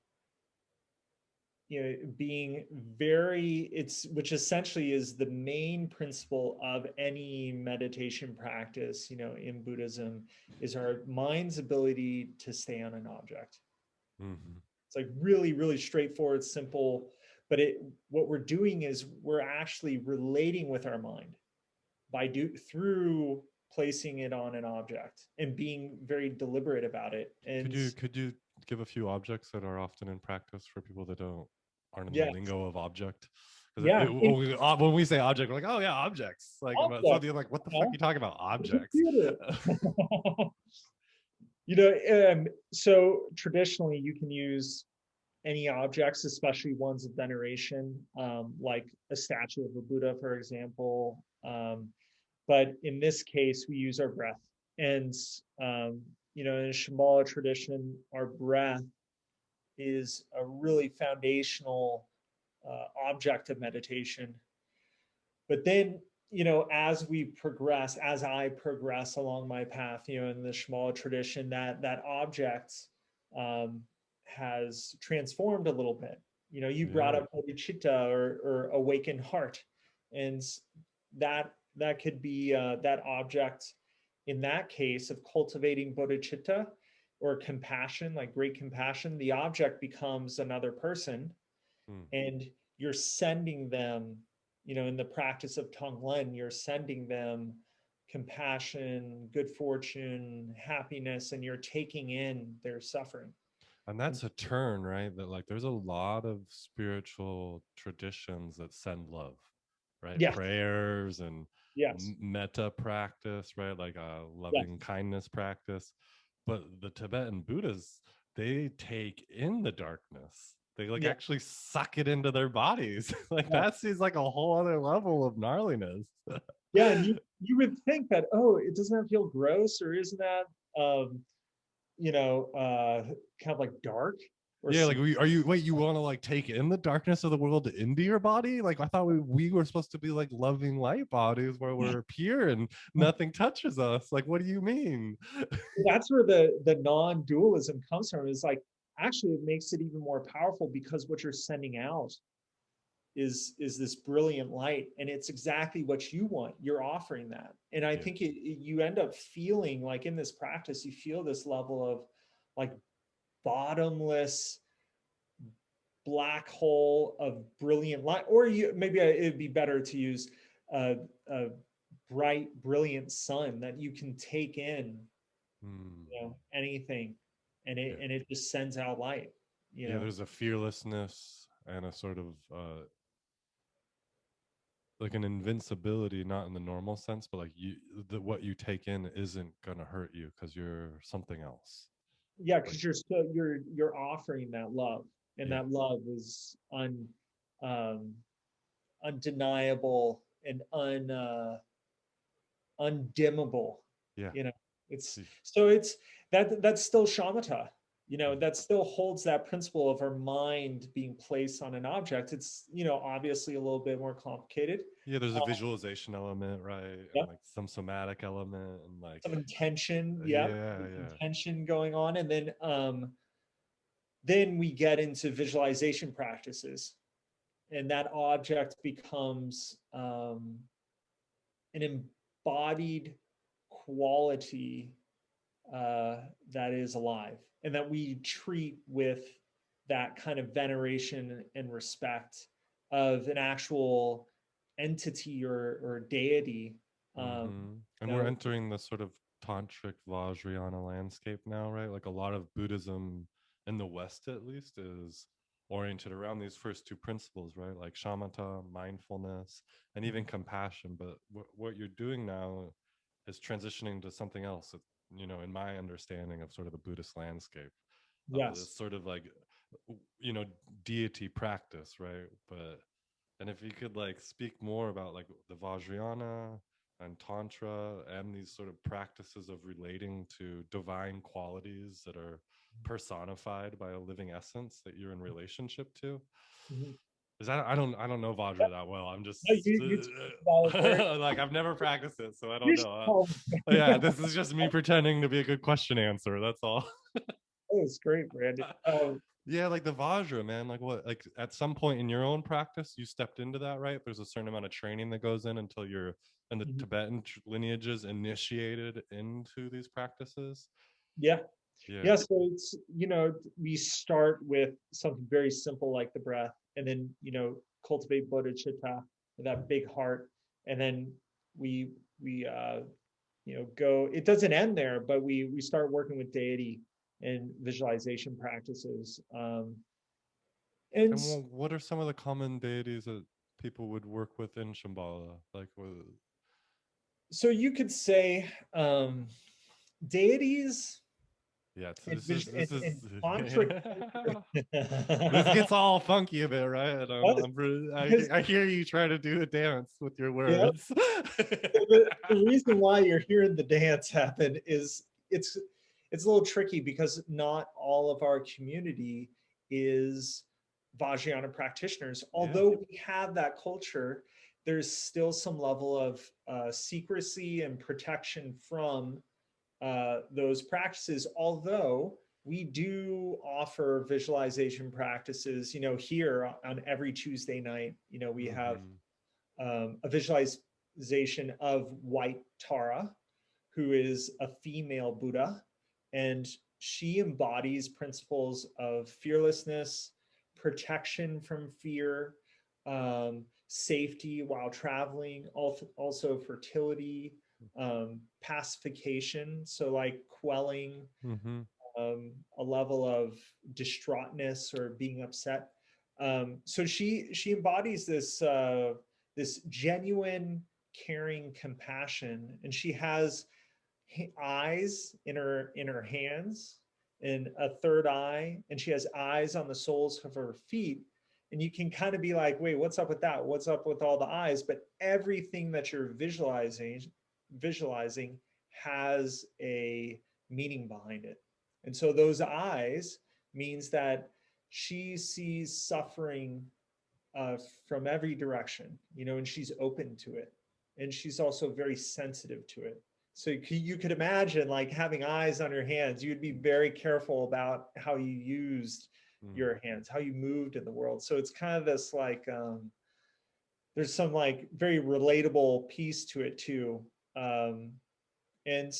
being very, it's which essentially is the main principle of any meditation practice, in Buddhism, is our mind's ability to stay on an object. Mm-hmm. It's like really, really straightforward, simple, but what we're doing is we're actually relating with our mind through placing it on an object and being very deliberate about it. Could And you could you give a few objects that are often in practice for people that don't aren't in the yeah, lingo of object? Because yeah, when we say object, we're like, oh yeah, objects. Like, but object, something like, what the fuck are huh? you talking about? The Objects. computer. So traditionally you can use any objects, especially ones of veneration, like a statue of a Buddha, for example. But in this case, we use our breath. And, in Shambhala tradition, our breath is a really foundational object of meditation. But then, as I progress along my path, in the Shambhala tradition, that object um, has transformed a little bit. You brought Yeah. up bodhicitta, or awakened heart, and that could be that object in that case of cultivating bodhicitta or compassion, like great compassion. The object becomes another person, Hmm. and you're sending them, in the practice of Tonglen, you're sending them compassion, good fortune, happiness, and you're taking in their suffering. And And that's a turn, right? That like there's a lot of spiritual traditions that send love, right? yes, Prayers and yes, metta practice, right? Like yes, loving kindness practice. but the Tibetan Buddhas, they take in the darkness. They like Yeah. actually suck it into their bodies. Like Yeah. that seems like a whole other level of gnarliness. Yeah. And you would think that, oh, it doesn't that feel gross, or isn't that, you know, kind of like dark or Yeah, like some, are you wait, you want to like take in the darkness of the world into your body? Like I thought we were supposed to be like loving light bodies where we're pure and nothing touches us. Like what do you mean? that's where the non-dualism comes from. Is like, actually it makes it even more powerful, because what you're sending out is this brilliant light, and it's exactly what you want. You're offering that. And I Yeah. think you end up feeling like, in this practice, you feel this level of like bottomless black hole of brilliant light. Or you maybe it'd be better to use a bright brilliant sun that you can take in, Hmm. you know, anything, and Yeah. it just sends out light, you Yeah, know. there's a fearlessness and a sort of like an invincibility, not in the normal sense, but like what you take in isn't gonna hurt you because you're something else. Yeah, Like because you're still you're offering that love, and yeah, that love is um undeniable and undimmable, yeah. you know. It's See, so it's that's still shamatha, you know. That still holds that principle of our mind being placed on an object. It's, you know, obviously a little bit more complicated. yeah, there's uh, a visualization element, right? yeah, And like some somatic element and like some intention, yeah, yeah, yeah. intention going on. And then we get into visualization practices, and that object becomes an embodied quality uh, that is alive, and that we treat with that kind of veneration and respect of an actual entity or deity. And You we're know, entering the sort of tantric Vajrayana landscape now, right? Like a lot of Buddhism in the West, at least, is oriented around these first two principles, right? Like shamatha, mindfulness, and even compassion. But what you're doing now is transitioning to something else. You know, in my understanding of sort of the Buddhist landscape, of yes. this sort of like, you know, deity practice, right? But and if you could like speak more about like the Vajrayana and Tantra and these sort of practices of relating to divine qualities that are personified by a living essence that you're in relationship to. Mhm. Is that I don't know Vajra that well. I'm just No, you talk about it very. like I've never practiced it, so I don't You should know. call me. Yeah, this is just me pretending to be a good question answer. That's all. Oh, it's great, Brandon. Yeah, like the Vajra, man. Like what? Like at some point in your own practice, you stepped into that, right? There's a certain amount of training that goes in until you're in the Mhm. Tibetan lineages initiated into these practices. Yeah. Yeah. Yeah, so it's, you know, we start with something very simple like the breath, and then, you know, cultivate bodhicitta, that big heart, and then we we you know, go. It doesn't end there, but we start working with deity and visualization practices. And And what are some of the common deities that people would work with in Shambhala? Like, so you could say deities yeah, and, this is and tantric. this gets all funky a bit, right? Because I hear you try to do a dance with your yeah, words. the reason why you're hearing the dance happen is it's a little tricky, because not all of our community is Vajrayana practitioners. Yeah. Although we have that culture, there's still some level of secrecy and protection from those practices. Although we do offer visualization practices, you know, here on every Tuesday night, you know, we have Mm-hmm. a visualization of White Tara, who is a female Buddha, and she embodies principles of fearlessness, protection from fear, safety while traveling, also fertility, pacification, so like quelling Mm-hmm. a level of distraughtness or being upset. So she embodies this genuine caring compassion, and she has eyes in her hands and a third eye, and she has eyes on the soles of her feet. And you can kind of be like, wait, what's up with that? What's up with all the eyes? But everything that you're visualizing has a meaning behind it. And so those eyes means that she sees suffering from every direction, and she's open to it. And she's also very sensitive to it. So you could imagine like having eyes on your hands, you'd be very careful about how you used your hands, how you moved in the world. So it's kind of this like, there's some like very relatable piece to it too. And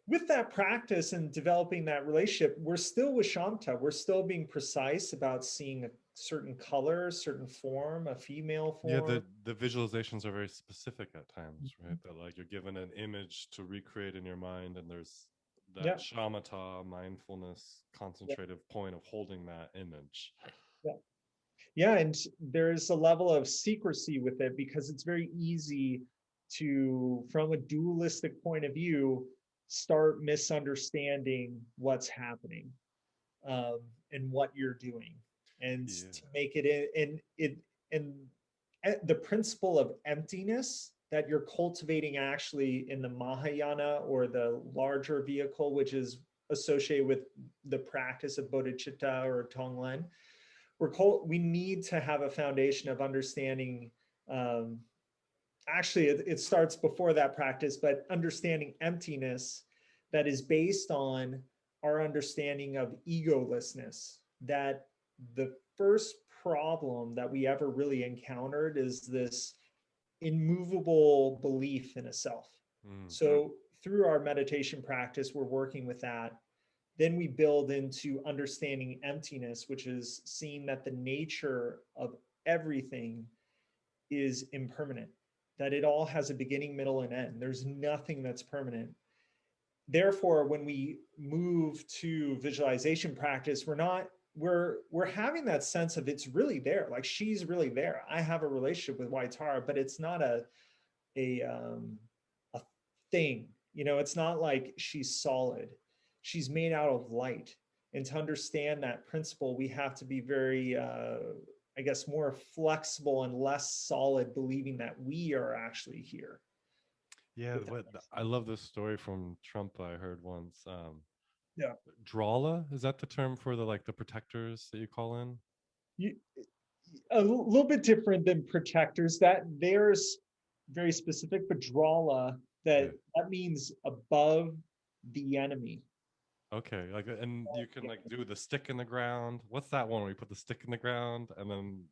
with that practice and developing that relationship, we're still with Shamta. We're still being precise about seeing a certain color, certain form, a female Yeah, form. the visualizations are very specific at times, right? That like you're given an image to recreate in your mind, and there's that Yeah, shamatha, mindfulness, yeah, concentrative point of holding that image. yeah. Yeah, and there's a level of secrecy with it because it's very easy to, from a dualistic point of view, start misunderstanding what's happening, and what you're doing, and Yeah. to make it in the principle of emptiness that you're cultivating actually in the Mahayana, or the larger vehicle, which is associated with the practice of bodhicitta or Tonglen. We need to have a foundation of understanding. Um, Actually, it starts before that practice, but understanding emptiness that is based on our understanding of egolessness. That the first problem that we ever really encountered is this immovable belief in a self. Mm. So through our meditation practice, we're working with that. Then we build into understanding emptiness, which is seeing that the nature of everything is impermanent, that it all has a beginning, middle, and end. There's nothing that's permanent. Therefore, when we move to visualization practice, we're having that sense of it's really there. Like she's really there. I have a relationship with Waitara, but it's not a a thing. It's not like she's solid. She's made out of light. And to understand that principle, we have to be very, I guess, more flexible and less solid, believing that we are actually here. Yeah, I love this story from Trump I heard once. Yeah. Drawla, is that the term for the protectors that you call in? You, a little bit different than protectors. That there's very specific, but Drala, Yeah. that means above the enemy. Okay, and you can do the stick in the ground. What's that one where you put the stick in the ground and then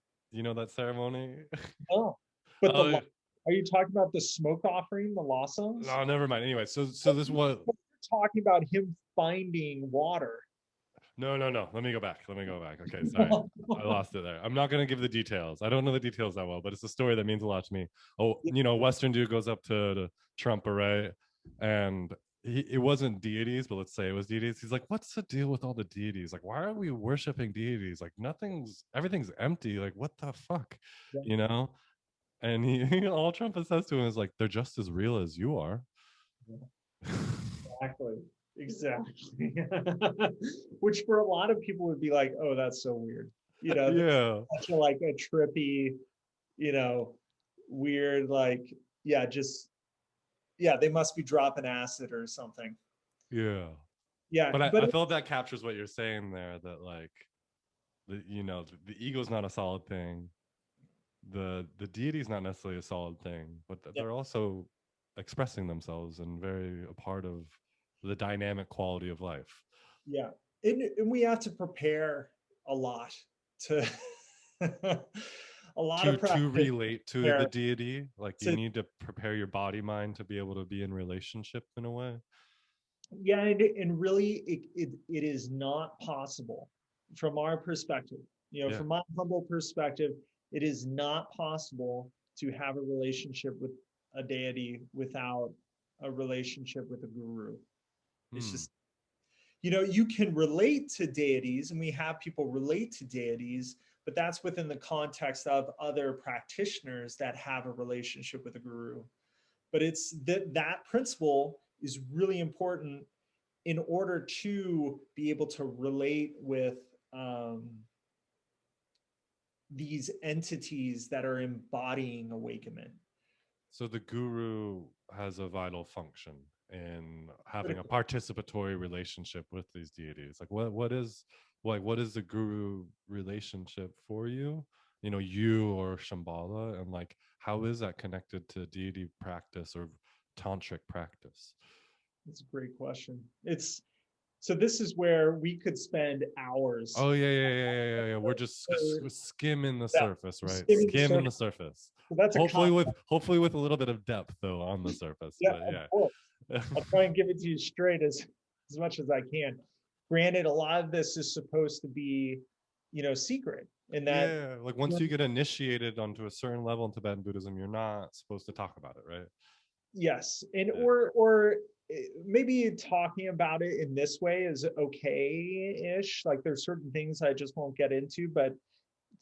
that ceremony? Oh, but Oh, are you talking about the smoke offering, the Lawsongs? no, never mind. Anyway, so this was You're talking about him finding water. no. Let me go back. Okay, sorry. I lost it there. I'm not going to give the details. I don't know the details that well, but it's a story that means a lot to me. Oh, Western dude goes up to Trump, right? And it wasn't deities, but let's say it was deities. He's like, what's the deal with all the deities? Like, why are we worshiping deities? Like, everything's empty. Like, what the fuck? Yeah, You know? And all Trump says to him is like, they're just as real as you are. exactly. Exactly. Which for a lot of people would be like, oh, that's so weird. Yeah. Such a trippy, you know, weird, they must be dropping acid or something. Yeah. Yeah, But but I felt that captures what you're saying there, that the ego is not a solid thing. The deity is not necessarily a solid thing, but yeah, they're also expressing themselves and very a part of the dynamic quality of life. yeah. And we have to prepare a lot to a lot of To practice relate to the prepare deity, like you to need to prepare your body mind to be able to be in relationship in a way. yeah, and really it is not possible from our perspective. Yeah. From my humble perspective, it is not possible to have a relationship with a deity without a relationship with a guru. It's Hmm. just, you can relate to deities, and we have people relate to deities, but that's within the context of other practitioners that have a relationship with a guru. But it's that principle is really important in order to be able to relate with these entities that are embodying awakenment. So the guru has a vital function in having a Critical. participatory relationship with these deities. Like what is the guru relationship for you? You know, you or Shambhala, and like how is that connected to deity practice or tantric practice? It's a great question. It's so this is where we could spend hours. Oh yeah. We're just skimming the Yeah, surface, right? skimming the Skimming surface. the surface. So that's a Hopefully with a little bit of depth though on the surface. yeah, But of yeah. course. I'll try and give it to you straight as much as I can. Granted, a lot of this is supposed to be, secret, in that Yeah, like once you get initiated onto a certain level in Tibetan Buddhism, you're not supposed to talk about it, right? yes, and Yeah. or maybe talking about it in this way is okay-ish. Like there's certain things I just won't get into, but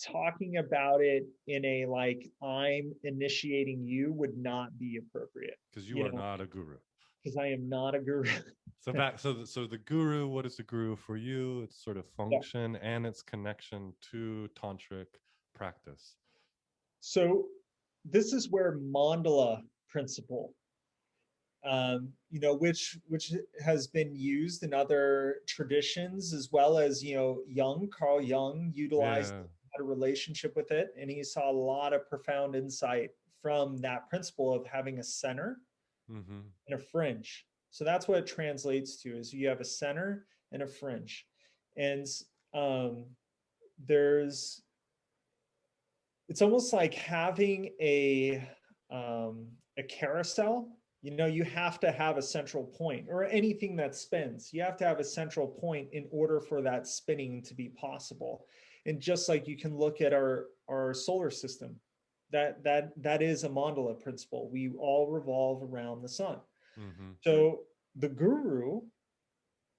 talking about it in a like I'm initiating you would not be appropriate, Because you are not a guru. because I am not a guru. So the guru, what is the guru for you? It's sort of Yeah. function and its connection to tantric practice. So this is where mandala principle, which has been used in other traditions, as well as Carl Jung utilized, Yeah. had a relationship with it, and he saw a lot of profound insight from that principle of having a center Mm-hmm. and a fringe. So that's what it translates to: is you have a center and a fringe, and um, there's it's almost like having a carousel. You have to have a central point, or anything that spins. You have to have a central point in order for that spinning to be possible. And just like you can look at our solar system, that is a mandala principle. We all revolve around the sun. Mm-hmm. So the guru,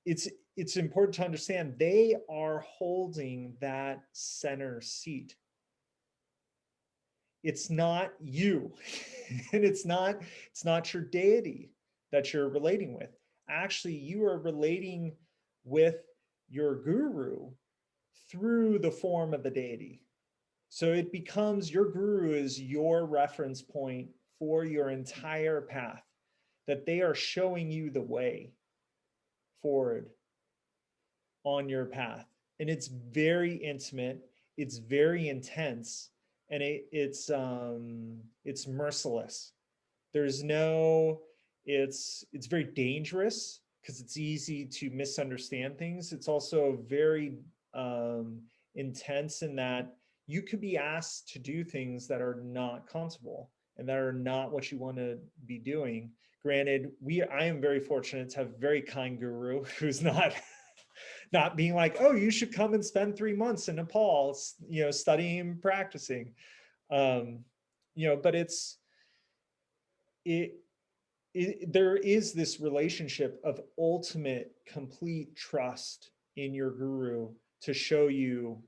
it's it's important to understand they are holding that center seat. It's not you. And it's not your deity that you're relating with. Actually, you are relating with your guru through the form of the deity. So it becomes, your guru is your reference point for your entire path, that they are showing you the way forward on your path. And it's very intimate, it's very intense, and it's merciless. There's no It's very dangerous because it's easy to misunderstand things. It's also very intense in that you could be asked to do things that are not comfortable and that are not what you want to be doing. Granted, I am very fortunate to have a very kind guru who's not being like, oh, you should come and spend 3 months in Nepal, studying and practicing. But it, there is this relationship of ultimate, complete trust in your guru to show you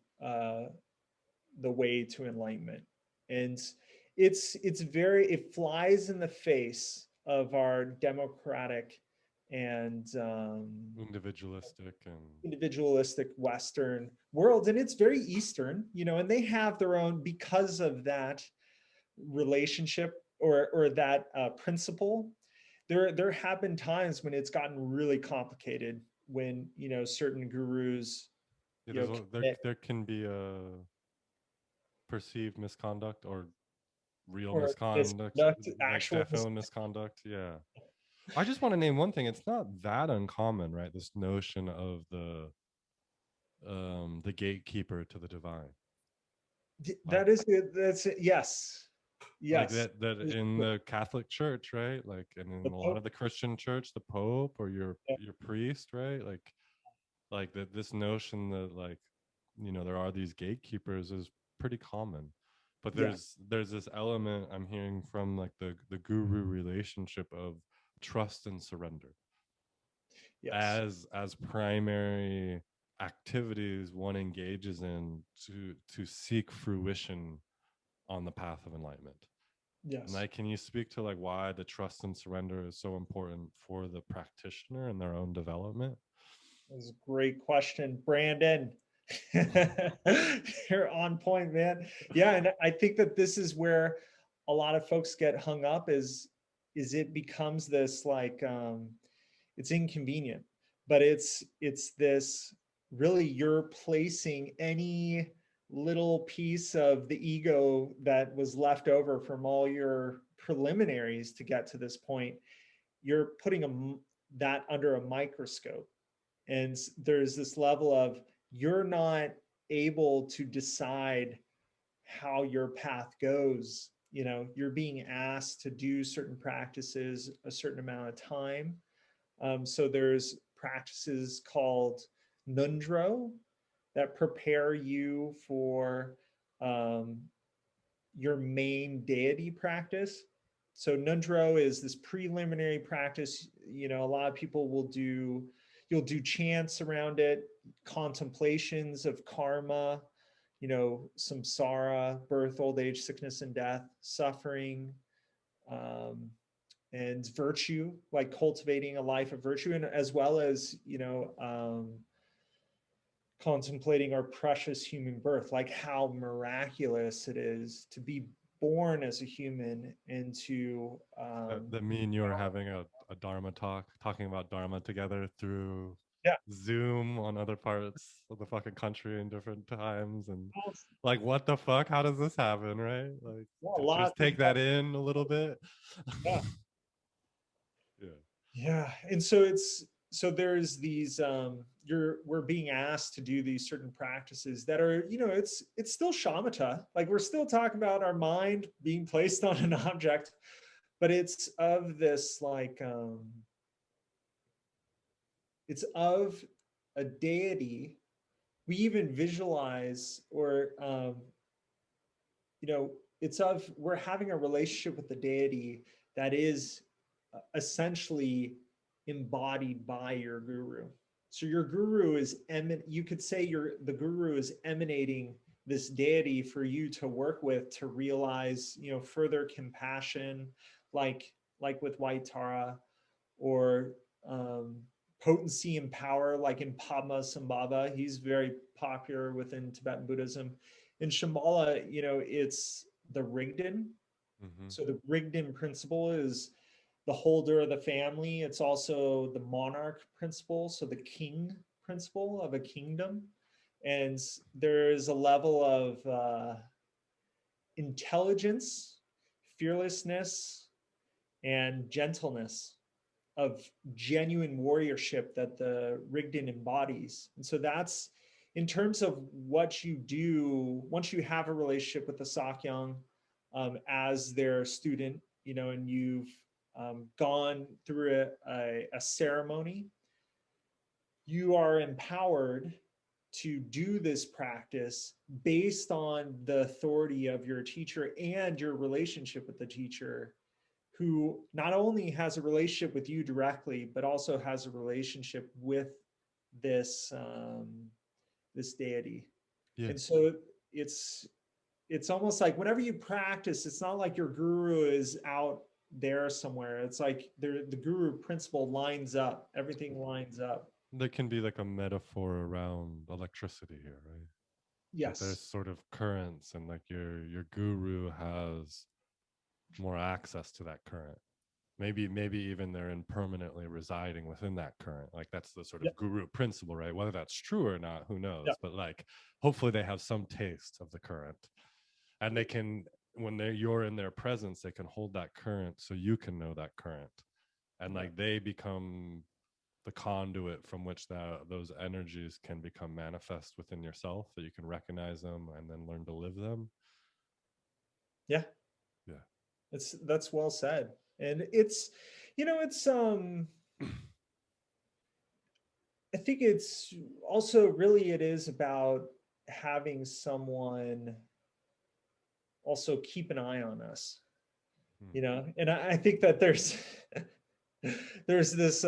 the way to enlightenment. And it flies in the face of our democratic and individualistic Western world, and it's very Eastern, and they have their own, because of that relationship, or that principle. There have been times when it's gotten really complicated, when certain gurus There can be a perceived misconduct or real or misconduct, misconduct, like actual definite misconduct. Yeah. I just want to name one thing. It's not that uncommon, right? This notion of the gatekeeper to the divine. Like, that's it. Yes, like yes. that in the Catholic Church, right? Like, and in The a lot Pope, of the Christian church, the Pope or yeah, your priest, right? Like that this notion that like, there are these gatekeepers is pretty common. But yeah, there's this element I'm hearing from like the guru relationship of trust and surrender yes, as primary activities one engages in to seek fruition on the path of enlightenment. And Yes. like, can you speak to like why the trust and surrender is so important for the practitioner and their own development? That's a great question, Brandon. You're on point, man. Yeah, and I think that this is where a lot of folks get hung up is it becomes this like it's inconvenient, but it's this really you're placing any little piece of the ego that was left over from all your preliminaries to get to this point, you're putting that under a microscope, and there's this level of you're not able to decide how your path goes. You're being asked to do certain practices a certain amount of time. So there's practices called nundro that prepare you for um, your main deity practice. So nundro is this preliminary practice. A lot of people you'll do chants around it, contemplations of karma, samsara, birth, old age, sickness, and death, suffering, um, and virtue, like cultivating a life of virtue, and as well as, contemplating our precious human birth, like how miraculous it is to be born as a human and to That me and you are having a Dharma talk, talking about Dharma together through yeah, Zoom on other parts of the fucking country in different times. And well, like, what the fuck? How does this happen? Right? Like, a lot just take that in a little bit. yeah. Yeah. Yeah, and so there's these we're being asked to do these certain practices that are, it's still shamatha. Like we're still talking about our mind being placed on an object, but it's of this like it's of a deity. We even visualize, or it's of we're having a relationship with the deity that is essentially embodied by your guru. So your guru is you could say the guru is emanating this deity for you to work with to realize, further compassion, like with White Tara, or um, potency and power, like in Padmasambhava. He's very popular within Tibetan Buddhism. In Shambhala, it's the Rigden. Mm-hmm. So the Rigden principle is the holder of the family. It's also the monarch principle, so the king principle of a kingdom. And there's a level of intelligence, fearlessness, and gentleness, of genuine warriorship that the Rigden embodies. And so that's in terms of what you do once you have a relationship with the Sakyong, as their student, and you've gone through a ceremony, you are empowered to do this practice based on the authority of your teacher and your relationship with the teacher, who not only has a relationship with you directly, but also has a relationship with this this deity. Yeah. And so it's it's almost like whenever you practice, it's not like your guru is out there somewhere. It's like the guru principle lines up, everything lines up. There can be like a metaphor around electricity here, right? That there's Yes. sort of currents, and like your guru has more access to that current. Maybe even they're permanently residing within that current. Like that's the sort Yeah. of guru principle, right? Whether that's true or not, who knows? Yeah. But like hopefully they have some taste of the current, and they can, when you're in their presence, they can hold that current so you can know that current, and Yeah. like they become the conduit from which those energies can become manifest within yourself, that you can recognize them and then learn to live them. Yeah. Yeah. That's well said. And it's, it's I think it's also really it is about having someone also keep an eye on us, and I think that there's there's this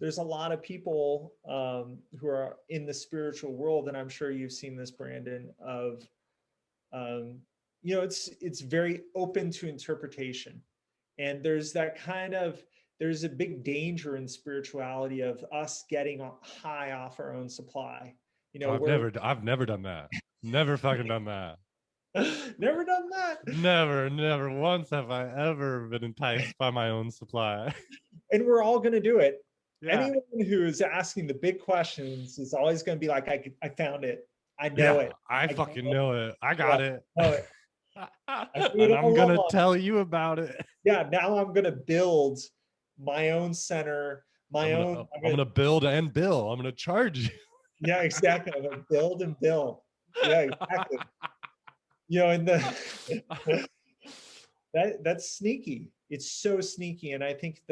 there's a lot of people who are in the spiritual world, and I'm sure you've seen this, Brandon, of um, you know, it's very open to interpretation. And there's that kind of, there's a big danger in spirituality of us getting high off our own supply. You know, I've never done that. Never fucking done that. never done that. Never once have I ever been enticed by my own supply. And we're all going to do it. Yeah. Anyone who is asking the big questions is always going to be like, I found it. I know Yeah, it. I I fucking know it. know it. I Yeah, got it. I know it. I knew it And I'm all gonna along. tell you about it. Yeah, now I'm going to build my own center, my own. I'm gonna build and bill. I'm gonna charge you. Yeah, exactly. I'm going to build and build. Yeah, exactly. You know, and the that's sneaky. It's so sneaky, and I think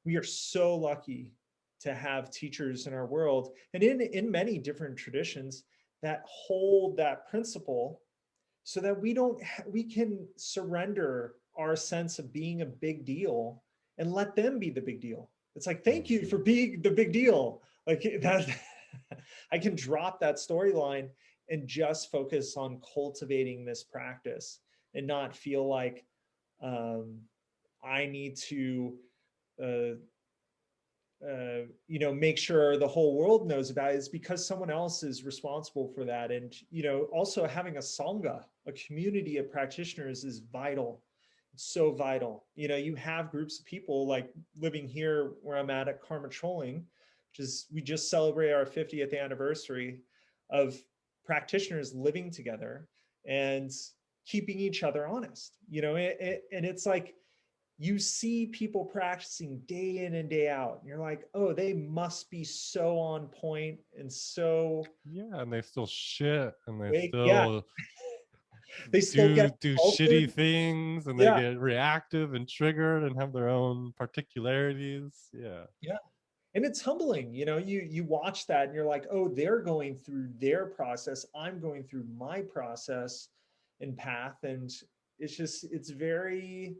we are so lucky to have teachers in our world, and in many different traditions that hold that principle, so that we can surrender our sense of being a big deal and let them be the big deal. It's like, thank you for being the big deal. Like that, I can drop that storyline and just focus on cultivating this practice and not feel like I need to, uh, you know, make sure the whole world knows about it. Is because someone else is responsible for that. And, you know, also having a sangha, a community of practitioners, is vital. It's so vital. You know, you have groups of people like living here where I'm at Karma Trolling, which is, we just celebrate our 50th anniversary of practitioners living together and keeping each other honest, you know, and it's like, you see people practicing day in and day out, and you're like, oh, they must be so on point and so, Yeah, and they still shit, and they yeah, still they still get do altered. shitty things, and they Yeah, get reactive and triggered and have their own particularities. yeah. And it's humbling, you know, you watch that and you're like, oh, they're going through their process, I'm going through my process and path. And it's just, it's very,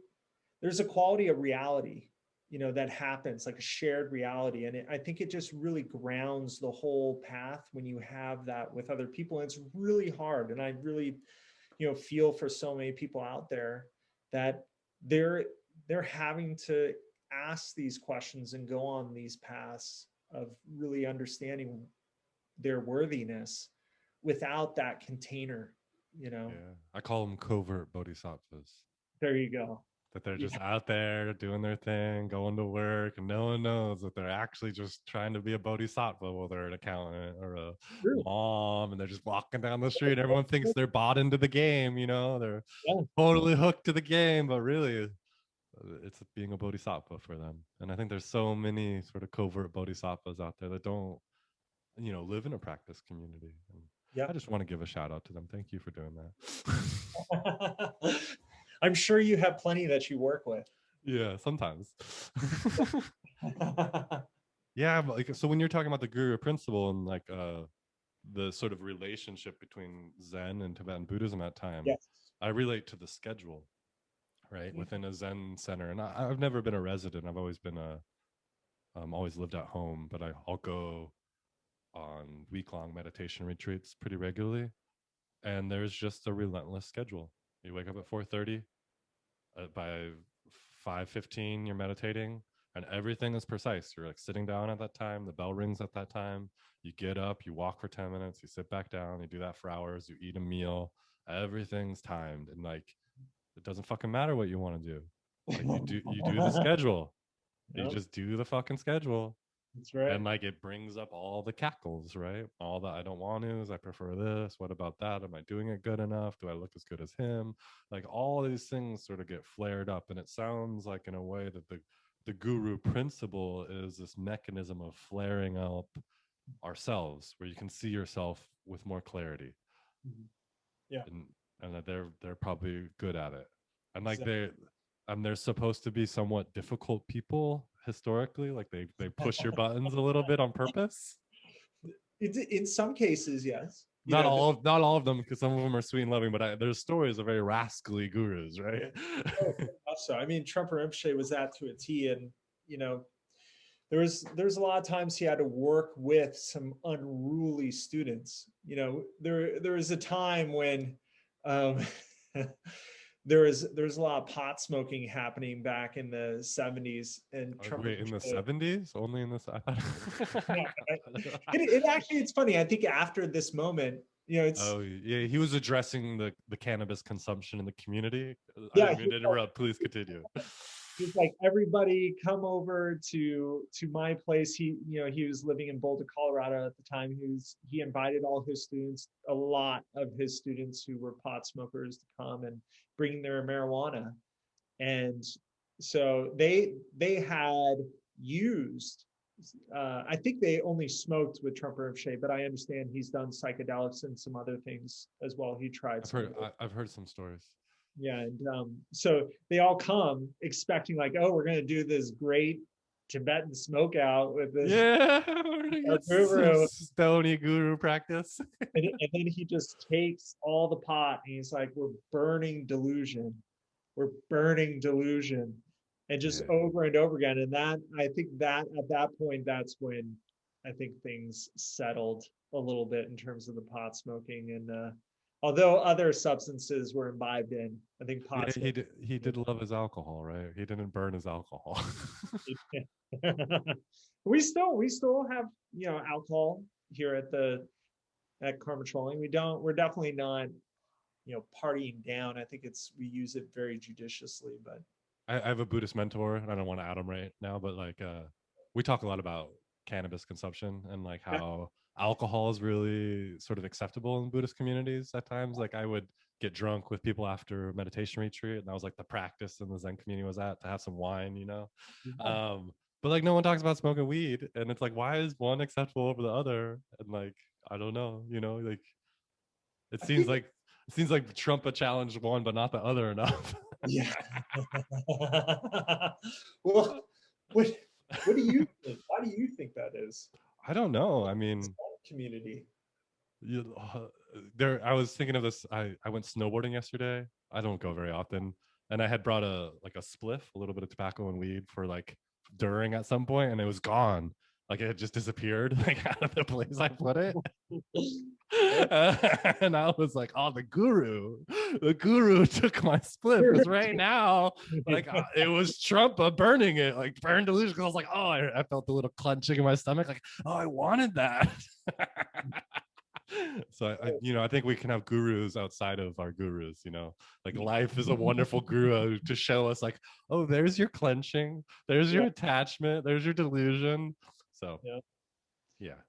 there's a quality of reality, you know, that happens, like a shared reality. And I think it just really grounds the whole path when you have that with other people. And it's really hard. And I really, you know, feel for so many people out there that they're they're having to ask these questions and go on these paths of really understanding their worthiness without that container, you know. Yeah, I call them covert bodhisattvas. There you go. That they're Yeah, just out there doing their thing, going to work, and no one knows that they're actually just trying to be a bodhisattva, while they're an accountant or a true. mom, and they're just walking down the street. Everyone thinks they're bought into the game, you know, they're Yeah. totally hooked to the game, but really it's being a bodhisattva for them. And I think there's so many sort of covert bodhisattvas out there that don't, you know, live in a practice community. And Yeah. I just want to give a shout out to them. Thank you for doing that. I'm sure you have plenty that you work with. Yeah, sometimes. Yeah, but like, so when you're talking about the guru principle and like the sort of relationship between Zen and Tibetan Buddhism at time, Yes. I relate to the schedule, right? Within a Zen center. And I've never been a resident. I've always been always lived at home, but I'll go on week-long meditation retreats pretty regularly. And there's just a relentless schedule. You wake up at 4:30. By 5:15 you're meditating, and everything is precise. You're like sitting down at that time, the bell rings at that time, you get up, you walk for 10 minutes, you sit back down, you do that for hours, you eat a meal. Everything's timed, and like it doesn't fucking matter what you want to do. Like you do the schedule. You Yep, just do the fucking schedule. that's right. And like it brings up all the cackles, right? All the I don't want to is I prefer this. What about that? Am I doing it good enough? Do I look as good as him? Like all these things sort of get flared up. And it sounds like in a way that the guru principle is this mechanism of flaring up ourselves, where you can see yourself with more clarity. Mhm. Yeah, And that they're probably good at it. And like exactly. they're supposed to be somewhat difficult people historically, like they push your buttons a little bit on purpose. In some cases, yes. You Not know, all of not all of them, because some of them are sweet and loving, but there's stories of very rascally gurus, right? so I mean, Trump Rinpoche was that to a T, and you know, there's a lot of times he had to work with some unruly students. You know, there was a time when, um, There's a lot of pot smoking happening back in the 70s, and Trump Wait, in the appreciated. 70s? Only in the Yeah, it actually, it's funny. I think after this moment, it's Oh yeah, he was addressing the cannabis consumption in the community. I yeah. didn't mean to interrupt. Please continue. He's like, everybody come over to my place. He was living in Boulder, Colorado at the time. He invited all his students, a lot of his students who were pot smokers, to come and bring their marijuana. And so they had used, I think they only smoked with Trump Rinpoche, but I understand he's done psychedelics and some other things as well. He tried I've some heard of it. I've heard some stories. Yeah, and so they all come expecting, like, oh, we're gonna do this great Tibetan smoke out with this Yeah, we're gonna our get some guru, stony guru practice. and then he just takes all the pot and he's like, we're burning delusion, and just Yeah. over and over again. And that, I think that at that point, that's when I think things settled a little bit in terms of the pot smoking. And although other substances were imbibed in, I think pot Yeah, smoking. he did love his alcohol, right? He didn't burn his alcohol. We still have alcohol here at Karma Trolling. We're definitely not partying down. I think we use it very judiciously, but I have a Buddhist mentor, and I don't want to out him right now, but like we talk a lot about cannabis consumption and like yeah. how alcohol is really sort of acceptable in Buddhist communities at times. Like I would get drunk with people after a meditation retreat, and that was like the practice in the Zen community was at to have some wine, you know. Yeah. But like no one talks about smoking weed, and it's like why is one acceptable over the other? And like I don't know, you know, like it I seems think like Trump challenged one but not the other enough. yeah. Well, what what do you think? Why do you think that is? I don't know. I mean, Community. you, there. I was thinking of this. I went snowboarding yesterday. I don't go very often, and I had brought a spliff, a little bit of tobacco and weed for like during at some point, and it was gone. Like it had just disappeared, like out of the place I put it. And I was like, "Oh, the guru took my spliff because right now, like, it was Trump burning it, like burned delusion." Because I was like, "Oh, I felt a little clenching in my stomach, like, oh, I wanted that." So I think we can have gurus outside of our gurus. You know, like life is a wonderful guru to show us, like, oh, there's your clenching, there's your Yeah. attachment, there's your delusion. So, Yeah. yeah.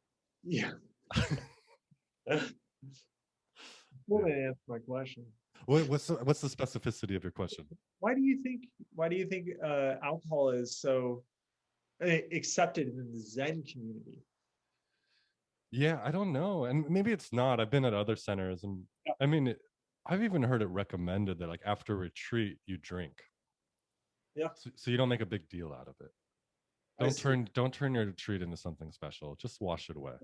Yeah. Yeah. Well, to answer my question. What's the specificity of your question? Why do you think alcohol is so accepted in the Zen community? Yeah, I don't know, and maybe it's not. I've been at other centers, and Yeah. I mean, I've even heard it recommended that like after retreat you drink, Yeah. so you don't make a big deal out of it. I see. Don't turn your retreat into something special. Just wash it away.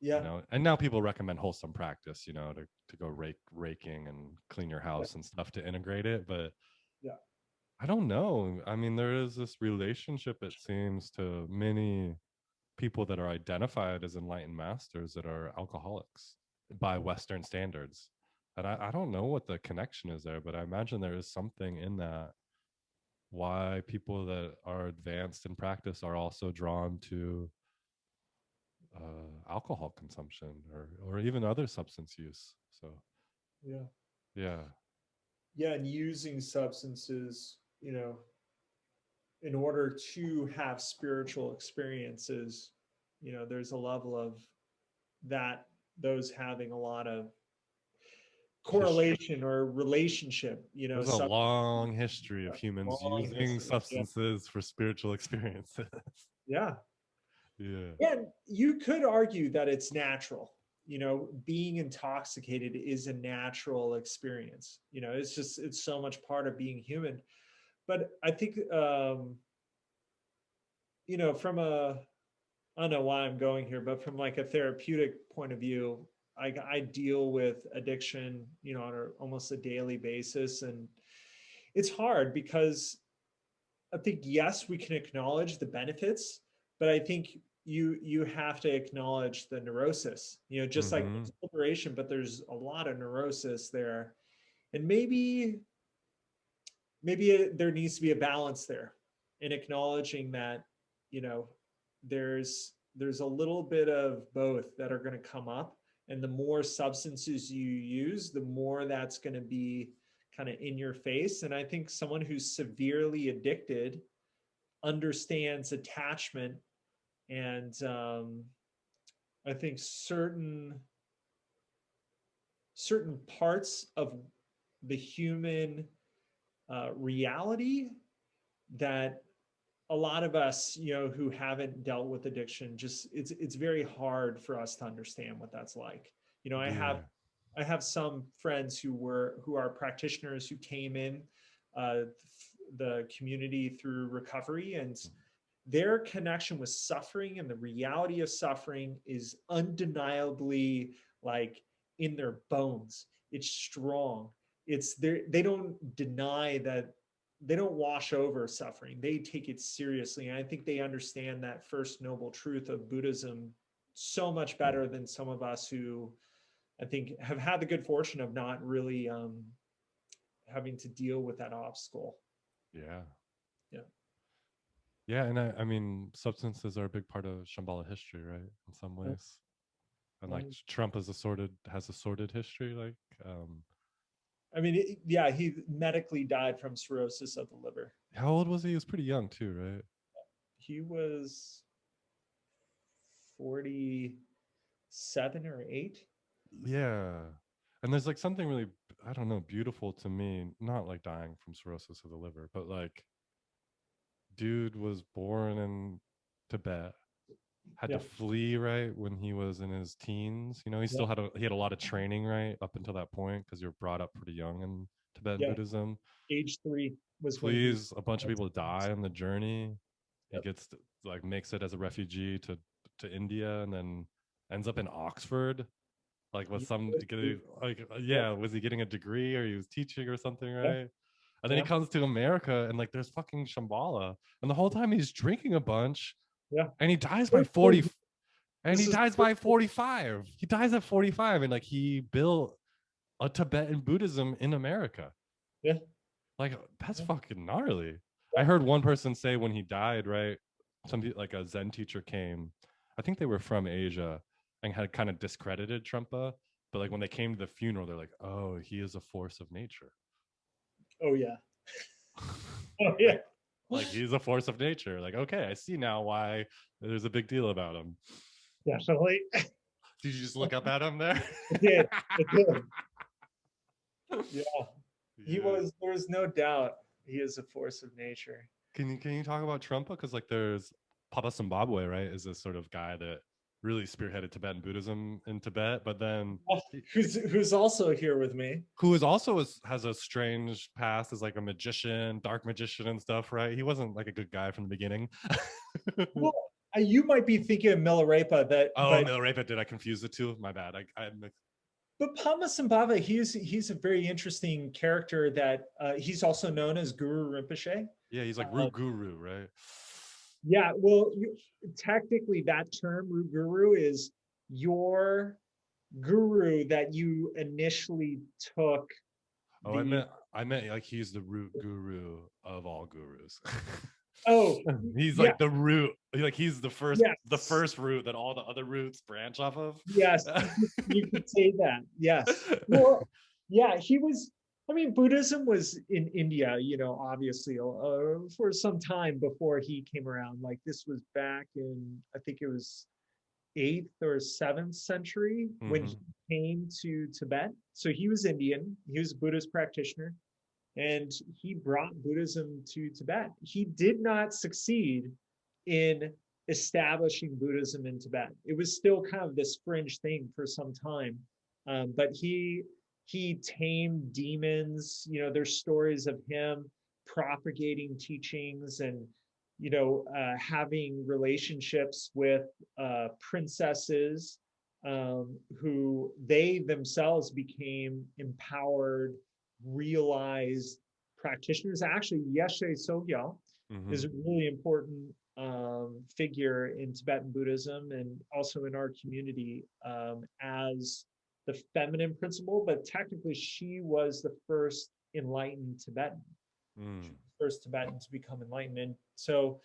You Yeah. know, and now people recommend wholesome practice. You know, to go raking and clean your Yeah. house and stuff to integrate it, but Yeah. I don't know. I mean, there is this relationship, it seems, to many people that are identified as enlightened masters that are alcoholics by Western standards. And I don't know what the connection is there, but I imagine there is something in that why people that are advanced in practice are also drawn to alcohol consumption or even other substance use. So, Yeah. yeah. Yeah. And using substances, in order to have spiritual experiences, there's a level of that, those having a lot of History. correlation or relationship, There's a long history of humans long using history. Yeah. substances for spiritual experiences. Yeah. Yeah. And you could argue that it's natural. Being intoxicated is a natural experience. It's so much part of being human. But I think, from I don't know why I'm going here, but from like a therapeutic point of view, I deal with addiction, on almost a daily basis. And it's hard because I think, yes, we can acknowledge the benefits, but I think you have to acknowledge the neurosis, just like Mm-hmm. there's liberation, but there's a lot of neurosis there. And there needs to be a balance there in acknowledging that, you know, there's a little bit of both that are going to come up, and the more substances you use, the more that's going to be kind of in your face. And I think someone who's severely addicted understands attachment, and I think certain parts of the human reality that a lot of us, you know, who haven't dealt with addiction, just it's very hard for us to understand what that's like. You know, Yeah. I have some friends who are practitioners who came in uh, the community through recovery, and their connection with suffering and the reality of suffering is undeniably like in their bones. It's strong. It's there. They don't deny that. They don't wash over suffering. They take it seriously. And I think they understand that first noble truth of Buddhism so much better than some of us who I think have had the good fortune of not really having to deal with that obstacle. Yeah. Yeah. Yeah, and I mean, substances are a big part of Shambhala history, right? In some Yeah. ways, and like Well, Trump has a sordid history. Like, I mean, yeah, he medically died from cirrhosis of the liver. how old was he? He was pretty young too, right? He was 47 or 8. Yeah, and there's like something really, I don't know, beautiful to me. Not like dying from cirrhosis of the liver, but like, dude was born in Tibet, had to Yeah. flee right when he was in his teens. You know, he Yeah. still he had a lot of training right up until that point because you're brought up pretty young in Tibetan Yeah. Buddhism. Age 3 was when he. Flees, a bunch of people die on the journey. He Yep. gets like makes it as a refugee to India, and then ends up in Oxford. Like with some like Yep. yeah, was he getting a degree or he was teaching or something, Yeah. right? And then he Yeah. comes to America and like there's fucking Shambhala, and the whole time he's drinking a bunch, Yeah. and he dies by 40, and This he is dies by 45. He dies at 45, and like he built a Tibetan Buddhism in America. yeah. Like that's Yeah. fucking gnarly. I Yeah. heard one person say when he died, right? Some like a Zen teacher came. I think they were from Asia and had kind of discredited Trungpa, but like when they came to the funeral, they're like, "Oh, he is a force of nature." Oh yeah. Oh yeah. Like he's a force of nature. Like, okay, I see now why there's a big deal about him. Definitely. Did you just look up at him there? It did. It did. Yeah. He Yeah. was. There's no doubt he is a force of nature. Can you talk about Trungpa? Because like there's Papa Zimbabwe, right? Is this sort of guy that really spearheaded Tibetan Buddhism in Tibet, but then Who's also here with me. who is also has a strange past as like a magician, dark magician and stuff, right? He wasn't like a good guy from the beginning. Well, you might be thinking of Milarepa, Oh, Milarepa, did I confuse the two? My bad. I but Padmasambhava, he's a very interesting character that he's also known as Guru Rinpoche. yeah, he's like Uh, root guru, right? yeah, well, technically that term root guru is your guru that you initially took Oh, the. I meant like he's the root guru of all gurus. Oh, He's yeah, like the root, like he's the yes, first root that all the other roots branch off of. yes, you could say that. Yes, well, yeah, he was. I mean, Buddhism was in India, you know, obviously for some time before he came around. Like this was back in, I think it was 8th or 7th century when he Mm-hmm. came to Tibet. So he was Indian. He was a Buddhist practitioner, and he brought Buddhism to Tibet. He did not succeed in establishing Buddhism in Tibet. It was still kind of this fringe thing for some time, but he tamed demons. You know, there's stories of him propagating teachings and having relationships with princesses who they themselves became empowered, realized practitioners. Actually, Yeshe Sogyal Mm-hmm. is a really important figure in Tibetan Buddhism and also in our community as the feminine principle, but technically she was the first enlightened Tibetan. She was the first Tibetan to become enlightened. And so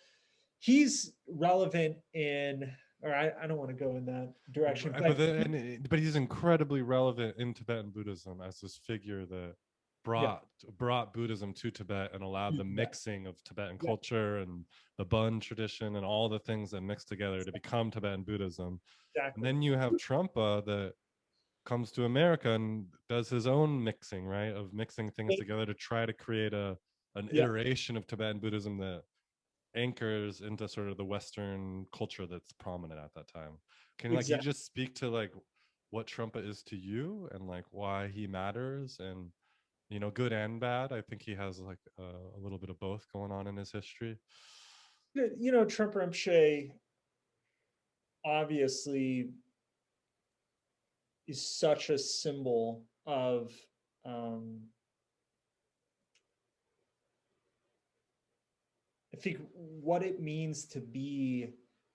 he's relevant in, or I don't want to go in that direction, But he's incredibly relevant in Tibetan Buddhism as this figure that yeah, brought Buddhism to Tibet and allowed the mixing of Tibetan yeah, culture and the Bun tradition and all the things that mix together to become Tibetan Buddhism. And exactly. then you have Trungpa that comes to America and does his own mixing, right? Of mixing things together to try to create an Yeah, iteration of Tibetan Buddhism that anchors into sort of the Western culture that's prominent at that time. Can like you exactly. just speak to like what Trungpa is to you and like why he matters and good and bad? I think he has like a little bit of both going on in his history. Trump Rinpoche obviously is such a symbol of um, I think what it means to be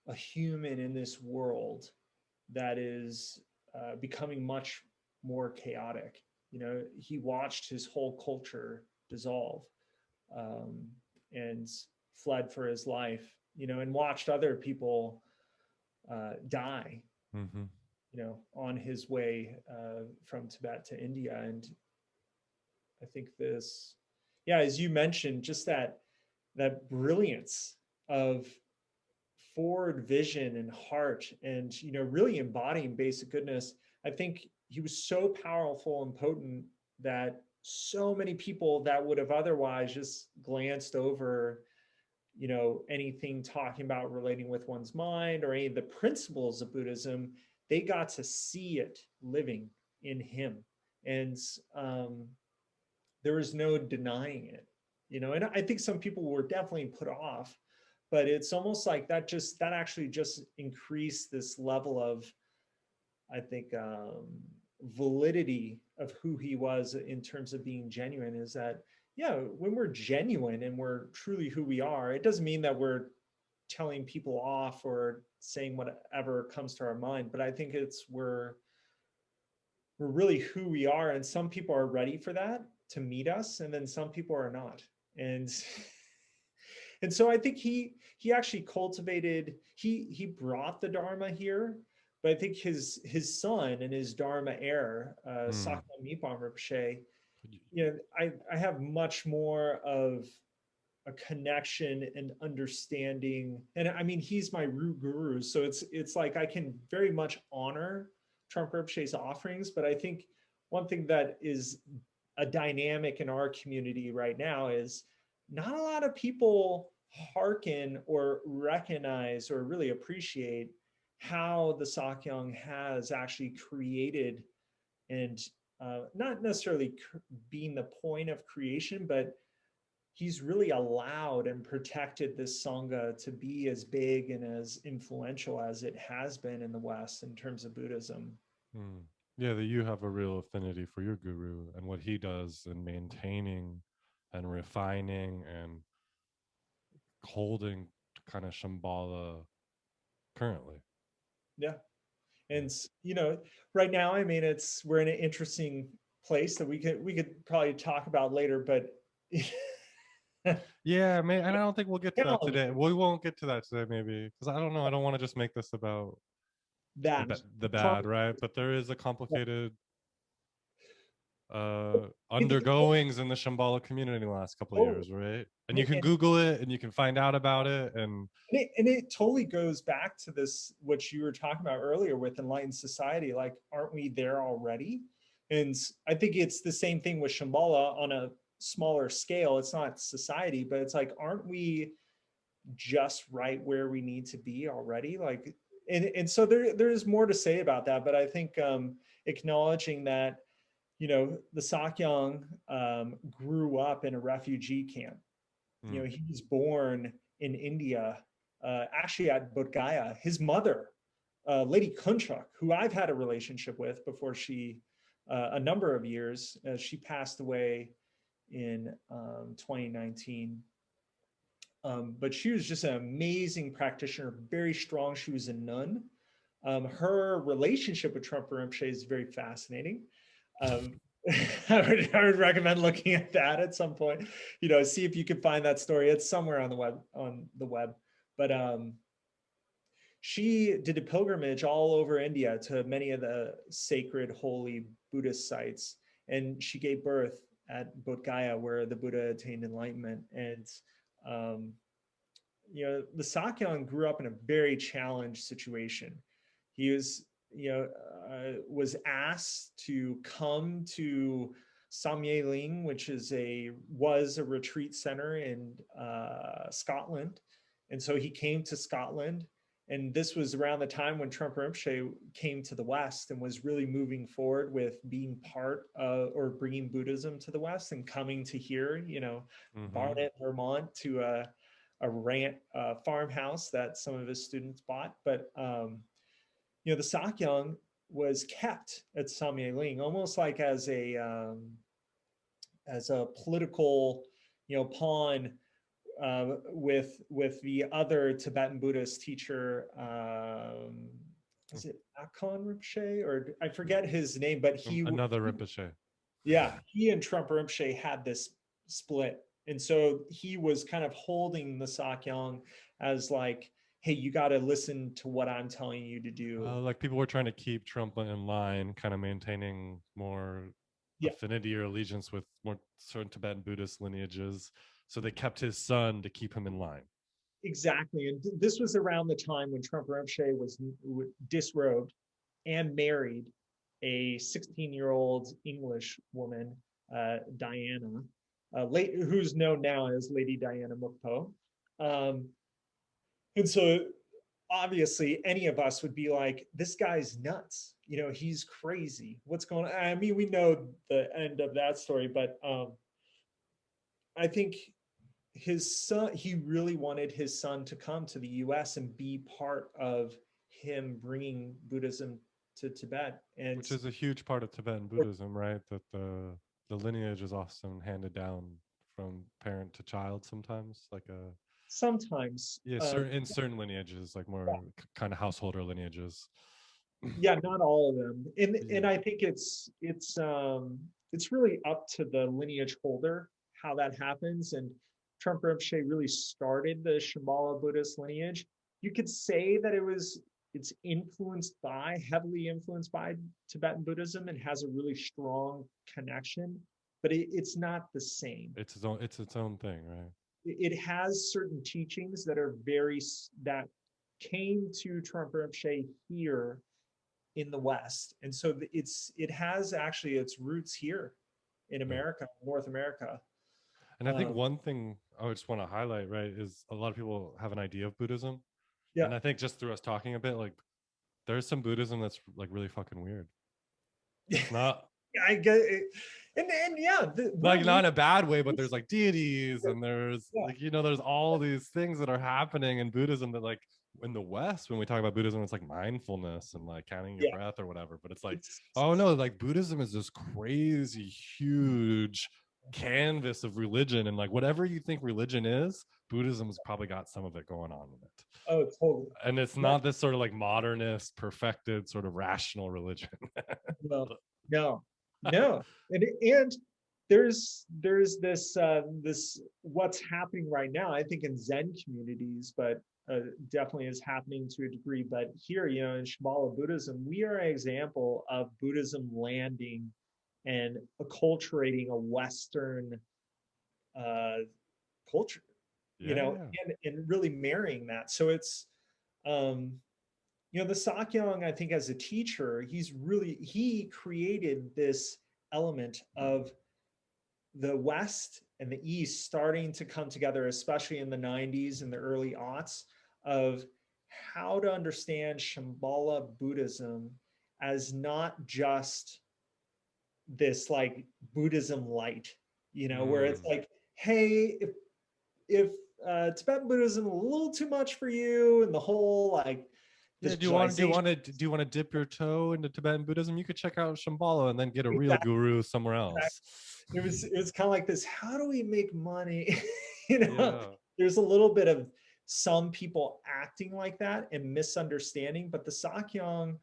a human in this world that is becoming much more chaotic. He watched his whole culture dissolve, um, and fled for his life, and watched other people die, Mm-hmm. on his way from Tibet to India. And I think this, yeah, as you mentioned, just that brilliance of forward vision and heart, and really embodying basic goodness. I think he was so powerful and potent that so many people that would have otherwise just glanced over anything talking about relating with one's mind or any of the principles of Buddhism, they got to see it living in him. And there was no denying it. And I think some people were definitely put off, but it's almost like that actually just increased this level of, I think, validity of who he was in terms of being genuine. Is that, yeah, when we're genuine and we're truly who we are, it doesn't mean that we're telling people off or saying whatever comes to our mind, but I think we're really who we are, and some people are ready for that to meet us, and then some people are not. And and so I think he actually cultivated, he brought the Dharma here, but I think his son and his Dharma heir, Mm. Sakya Mipam Rinpoche, I have much more of a connection and understanding. And I mean, he's my root guru, so it's like I can very much honor Trump Rinpoche's offerings. But I think one thing that is a dynamic in our community right now is not a lot of people hearken or recognize or really appreciate how the Sakyong has actually created, and not necessarily being the point of creation, but he's really allowed and protected this Sangha to be as big and as influential as it has been in the West in terms of Buddhism. Mm. Yeah, that you have a real affinity for your guru and what he does in maintaining and refining and holding kind of Shambhala currently. Yeah. Yeah. And right now, I mean, we're in an interesting place that we could probably talk about later, but Yeah, man, and I don't think we'll get to that challenge today. We won't get to that today, maybe, because I don't know. I don't want to just make this about that. the bad, right? But there is a complicated undergoings in the Shambhala community in the last couple of Oh, years, right? And and you it, can and Google it and you can find out about it. And it totally goes back to this, what you were talking about earlier with enlightened society. Like, aren't we there already? And I think it's the same thing with Shambhala on a smaller scale. It's not society, but it's like, aren't we just right where we need to be already? Like, and so there's more to say about that. But I think acknowledging that, the Sakyong grew up in a refugee camp. mm, He was born in India, actually at Bodh Gaya. His mother, Lady Kunchak, who I've had a relationship with before a number of years, she passed away in 2019. But she was just an amazing practitioner, very strong. She was a nun. Her relationship with Trungpa Rinpoche is very fascinating. Um, I would recommend looking at that at some point. See if you can find that story. It's somewhere on the web. But she did a pilgrimage all over India to many of the sacred, holy Buddhist sites, and she gave birth at Bodh Gaya, where the Buddha attained enlightenment. And um, the Sakyong grew up in a very challenged situation. He was asked to come to Samye Ling, which was a retreat center in Scotland, and so he came to Scotland. And this was around the time when Trungpa Rinpoche came to the West and was really moving forward with being part of, or bringing Buddhism to the West, and coming to here, Barnet, Vermont, to a farmhouse that some of his students bought. But the Sakyong was kept at Samye Ling almost like as a political pawn, with the other Tibetan Buddhist teacher. Is it Akon Rinpoche, or I forget his name, but another Rinpoche. Yeah, he and Trungpa Rinpoche had this split, and so he was kind of holding the Sakyong as like, hey, you got to listen to what I'm telling you to do. Like people were trying to keep Trungpa in line, kind of maintaining more affinity or allegiance with more certain Tibetan Buddhist lineages. So they kept his son to keep him in line. Exactly. And this was around the time when Trungpa Rinpoche was disrobed and married a 16-year-old English woman, Diana, who's known now as Lady Diana Mukpo. And so obviously any of us would be like, this guy's nuts. He's crazy. What's going on? I mean, we know the end of that story, but I think his son, he really wanted his son to come to the US and be part of him bringing Buddhism to Tibet. And which is a huge part of Tibetan Buddhism, right? That the lineage is often handed down from parent to child sometimes, like sometimes in certain lineages, like more kind of householder lineages. Yeah, not all of them. And I think it's really up to the lineage holder how that happens. And Trungpa Rinpoche really started the Shambhala Buddhist lineage. You could say that it's heavily influenced by Tibetan Buddhism, and has a really strong connection, but it's not the same. It's its own thing, right? It has certain teachings that came to Trungpa Rinpoche here in the West, and so it has actually its roots here in America, North America. And I think one thing I just want to highlight, right, is a lot of people have an idea of Buddhism. Yeah. And I think just through us talking a bit, like there's some Buddhism that's like really fucking weird. It's not. I get it. And yeah, like not in a bad way, but there's like deities, and there's like, there's all these things that are happening in Buddhism that, like, in the West, when we talk about Buddhism, it's like mindfulness and like counting your breath or whatever. But it's like, oh no, like Buddhism is this crazy, huge canvas of religion, and like whatever you think religion is, Buddhism's probably got some of it going on in it. Oh, totally. And it's not this sort of like modernist, perfected, sort of rational religion. No. And there's this what's happening right now, I think, in Zen communities, but definitely is happening to a degree. But here, in Shambhala Buddhism, we are an example of Buddhism landing and acculturating a Western culture, and really marrying that. So it's, the Sakyong, I think, as a teacher, he created this element of the West and the East starting to come together, especially in the 90s and the early aughts, of how to understand Shambhala Buddhism as not just this like Buddhism light, where it's like, hey, if Tibetan Buddhism is a little too much for you, and the whole like, do you want to dip your toe into Tibetan Buddhism? You could check out Shambhala and then get a real guru somewhere else. It was kind of like this. How do we make money? There's a little bit of some people acting like that and misunderstanding, but the Sakyong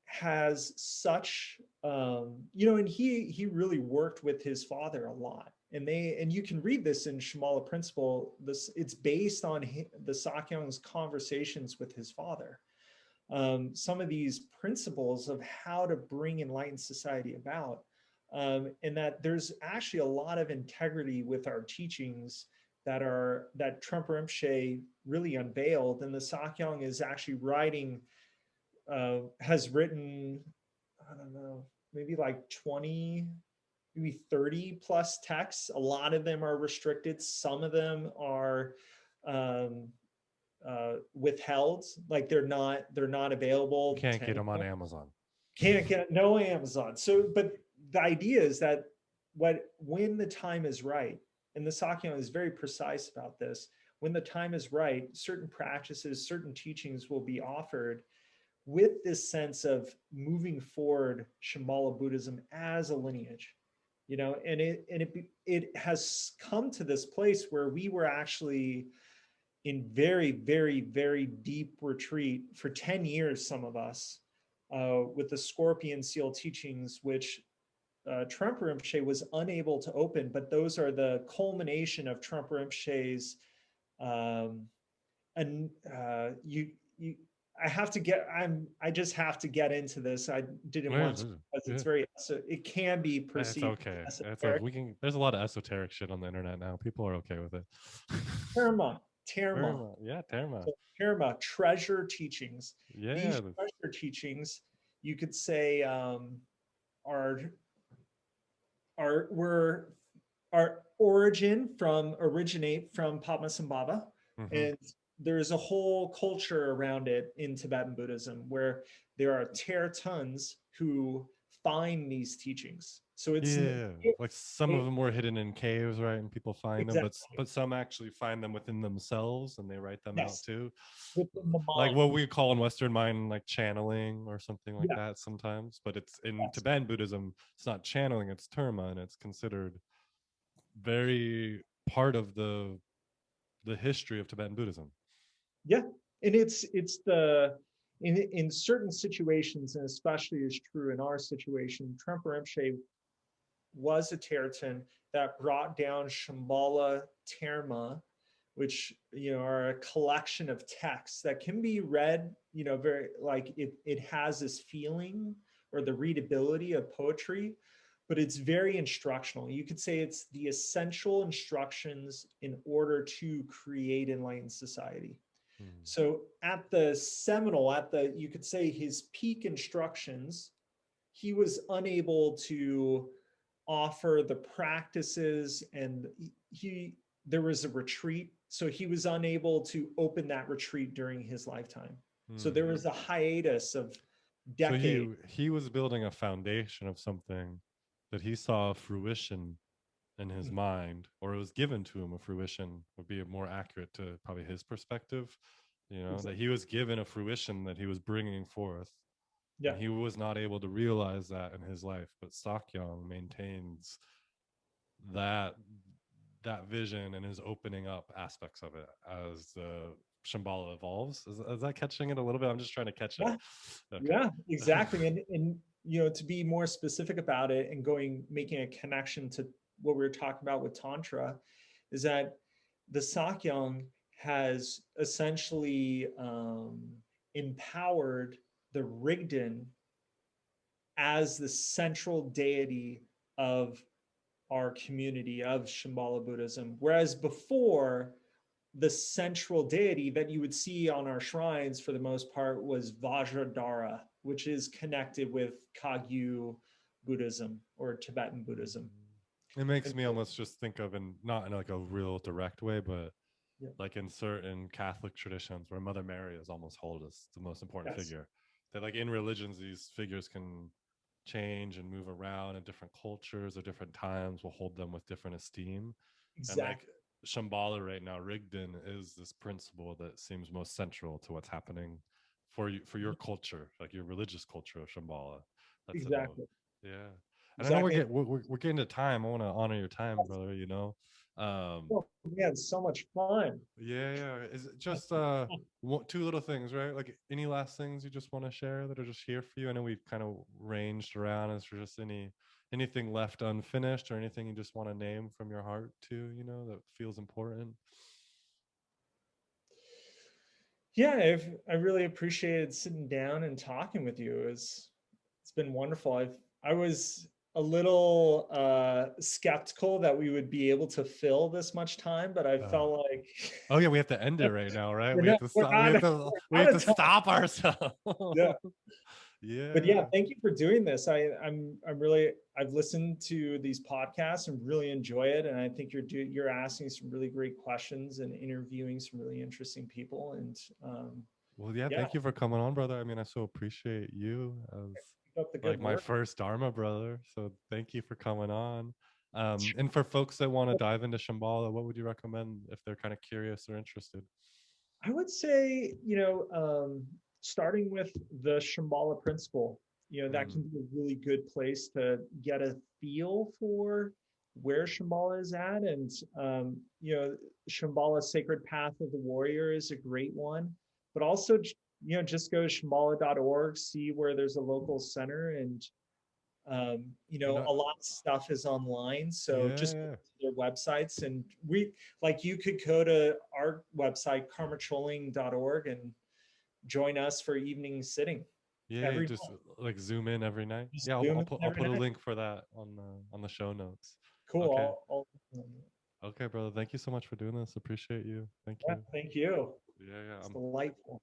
has such and he really worked with his father a lot, and you can read this in Shambhala Principle. It's based on the Sakyong's conversations with his father. Some of these principles of how to bring enlightened society about, and that there's actually a lot of integrity with our teachings that Trungpa Rinpoche really unveiled, and the Sakyong is actually has written, I don't know, maybe like 20, maybe 30 plus texts. A lot of them are restricted. Some of them are um, withheld, like they're not available You can't to get them on anyone. Amazon. Can't get no Amazon. So, but the idea is that when the time is right, and the Sakyong is very precise about this, when the time is right, certain practices, certain teachings will be offered with this sense of moving forward Shambhala Buddhism as a lineage, and it has come to this place where we were actually in very, very, very deep retreat for 10 years, some of us, with the Scorpion Seal teachings, which Trungpa Rinpoche was unable to open, but those are the culmination of Trungpa Rinpoche's and you I have to get I just have to get into this. I didn't want to because it's very, so it can be It's perceived okay. as It's we can. There's a lot of esoteric shit on the internet now. People are okay with it. terma, terma. Terma, yeah, Terma. So terma, treasure teachings. These Yeah, treasure teachings, you could say, are were our originate from Padmasambhava, mm-hmm. and there's a whole culture around it in Tibetan Buddhism where there are teratons who find these teachings. So Yeah. Like some of it them were hidden in caves, right? And people find them, exactly, but some actually find them within themselves, and they write them out yes, too. within the Like mind. what we call in Western mind, like channeling or something like Yeah, that sometimes. But it's in yes, Tibetan Buddhism, it's not channeling, it's terma, and it's considered very part of the history of Tibetan Buddhism. yeah, and it's the in certain situations, and especially is true in our situation, Trungpa Rinpoche was a Teretan that brought down Shambhala Terma, which are a collection of texts that can be read, very like it has this feeling or the readability of poetry, but it's very instructional. You could say it's the essential instructions in order to create enlightened society. Mm. So at the seminal, you could say his peak instructions, he was unable to offer the practices, and there was a retreat, so he was unable to open that retreat during his lifetime. So Mm. there was a hiatus of So decades. he was building a foundation of something that he saw fruition in his mind, or it was given to him a fruition would be more accurate to probably his perspective. That Exactly. he was given a fruition that he was bringing forth, and Yeah, he was not able to realize that in his life. But Sakyong maintains that vision and is opening up aspects of it as the Shambhala evolves. Is that catching it a little bit? I'm just trying to catch it. yeah, Okay. yeah, exactly. And to be more specific about it and making a connection to what we were talking about with Tantra, is that the Sakyong has essentially empowered the Rigden as the central deity of our community of Shambhala Buddhism. Whereas before, the central deity that you would see on our shrines for the most part was Vajradhara, which is connected with Kagyu Buddhism or Tibetan Buddhism. It makes And me almost just think of, and not in like a real direct way, but yeah, like in certain Catholic traditions where Mother Mary is almost held as the most important yes, figure. That like in religions, these figures can change and move around in different cultures or different times. Will hold them with different esteem, and like exactly. Shambhala right now, Rigden is this principle that seems most central to what's happening for you, for your culture, like your religious culture of Shambhala. That's Exactly. yeah. And I know Exactly. we're getting to time. I want to honor your time, brother. Oh, we had so much fun. Yeah. Is it just two little things, right? Like any last things you just want to share that are just here for you? I know we've kind of ranged around. Is there just anything left unfinished or anything you just want to name from your heart too, that feels important? Yeah, I really appreciated sitting down and talking with you. It's been wonderful. I was a little skeptical that we would be able to fill this much time, but I Uh, felt like oh yeah, we have to end it right now, right? we're We have not, to we're stop. We not, have to. We we're have out to of time. stop ourselves. Yeah. But yeah, Yeah. thank you for doing this. I'm really, I've listened to these podcasts and really enjoy it. And I think you're asking some really great questions and interviewing some really interesting people. And Well, yeah. yeah, Thank you for coming on, brother. I mean, I so appreciate you as keep up the like good my work. first Dharma brother. So thank you for coming on. And for folks that want to dive into Shambhala, what would you recommend if they're kind of curious or interested? I would say, starting with the Shambhala Principle, that Mm, can be a really good place to get a feel for where Shambhala is at. And, Shambhala Sacred Path of the Warrior is a great one. But also, just go to shambhala.org, see where there's a local center. And, you know, a lot of stuff is online. So yeah, just go yeah, to their websites, and you could go to our website, karmatrolling.org, and join us for evening sitting yeah. every Just like zoom in every night. just Yeah, Zoom in I'll every put a night. link for that on the show notes. Okay, Cool. okay, brother. Thank you so much for doing this. Appreciate you. Thank Yeah, you. thank you. Yeah, yeah. It's delightful.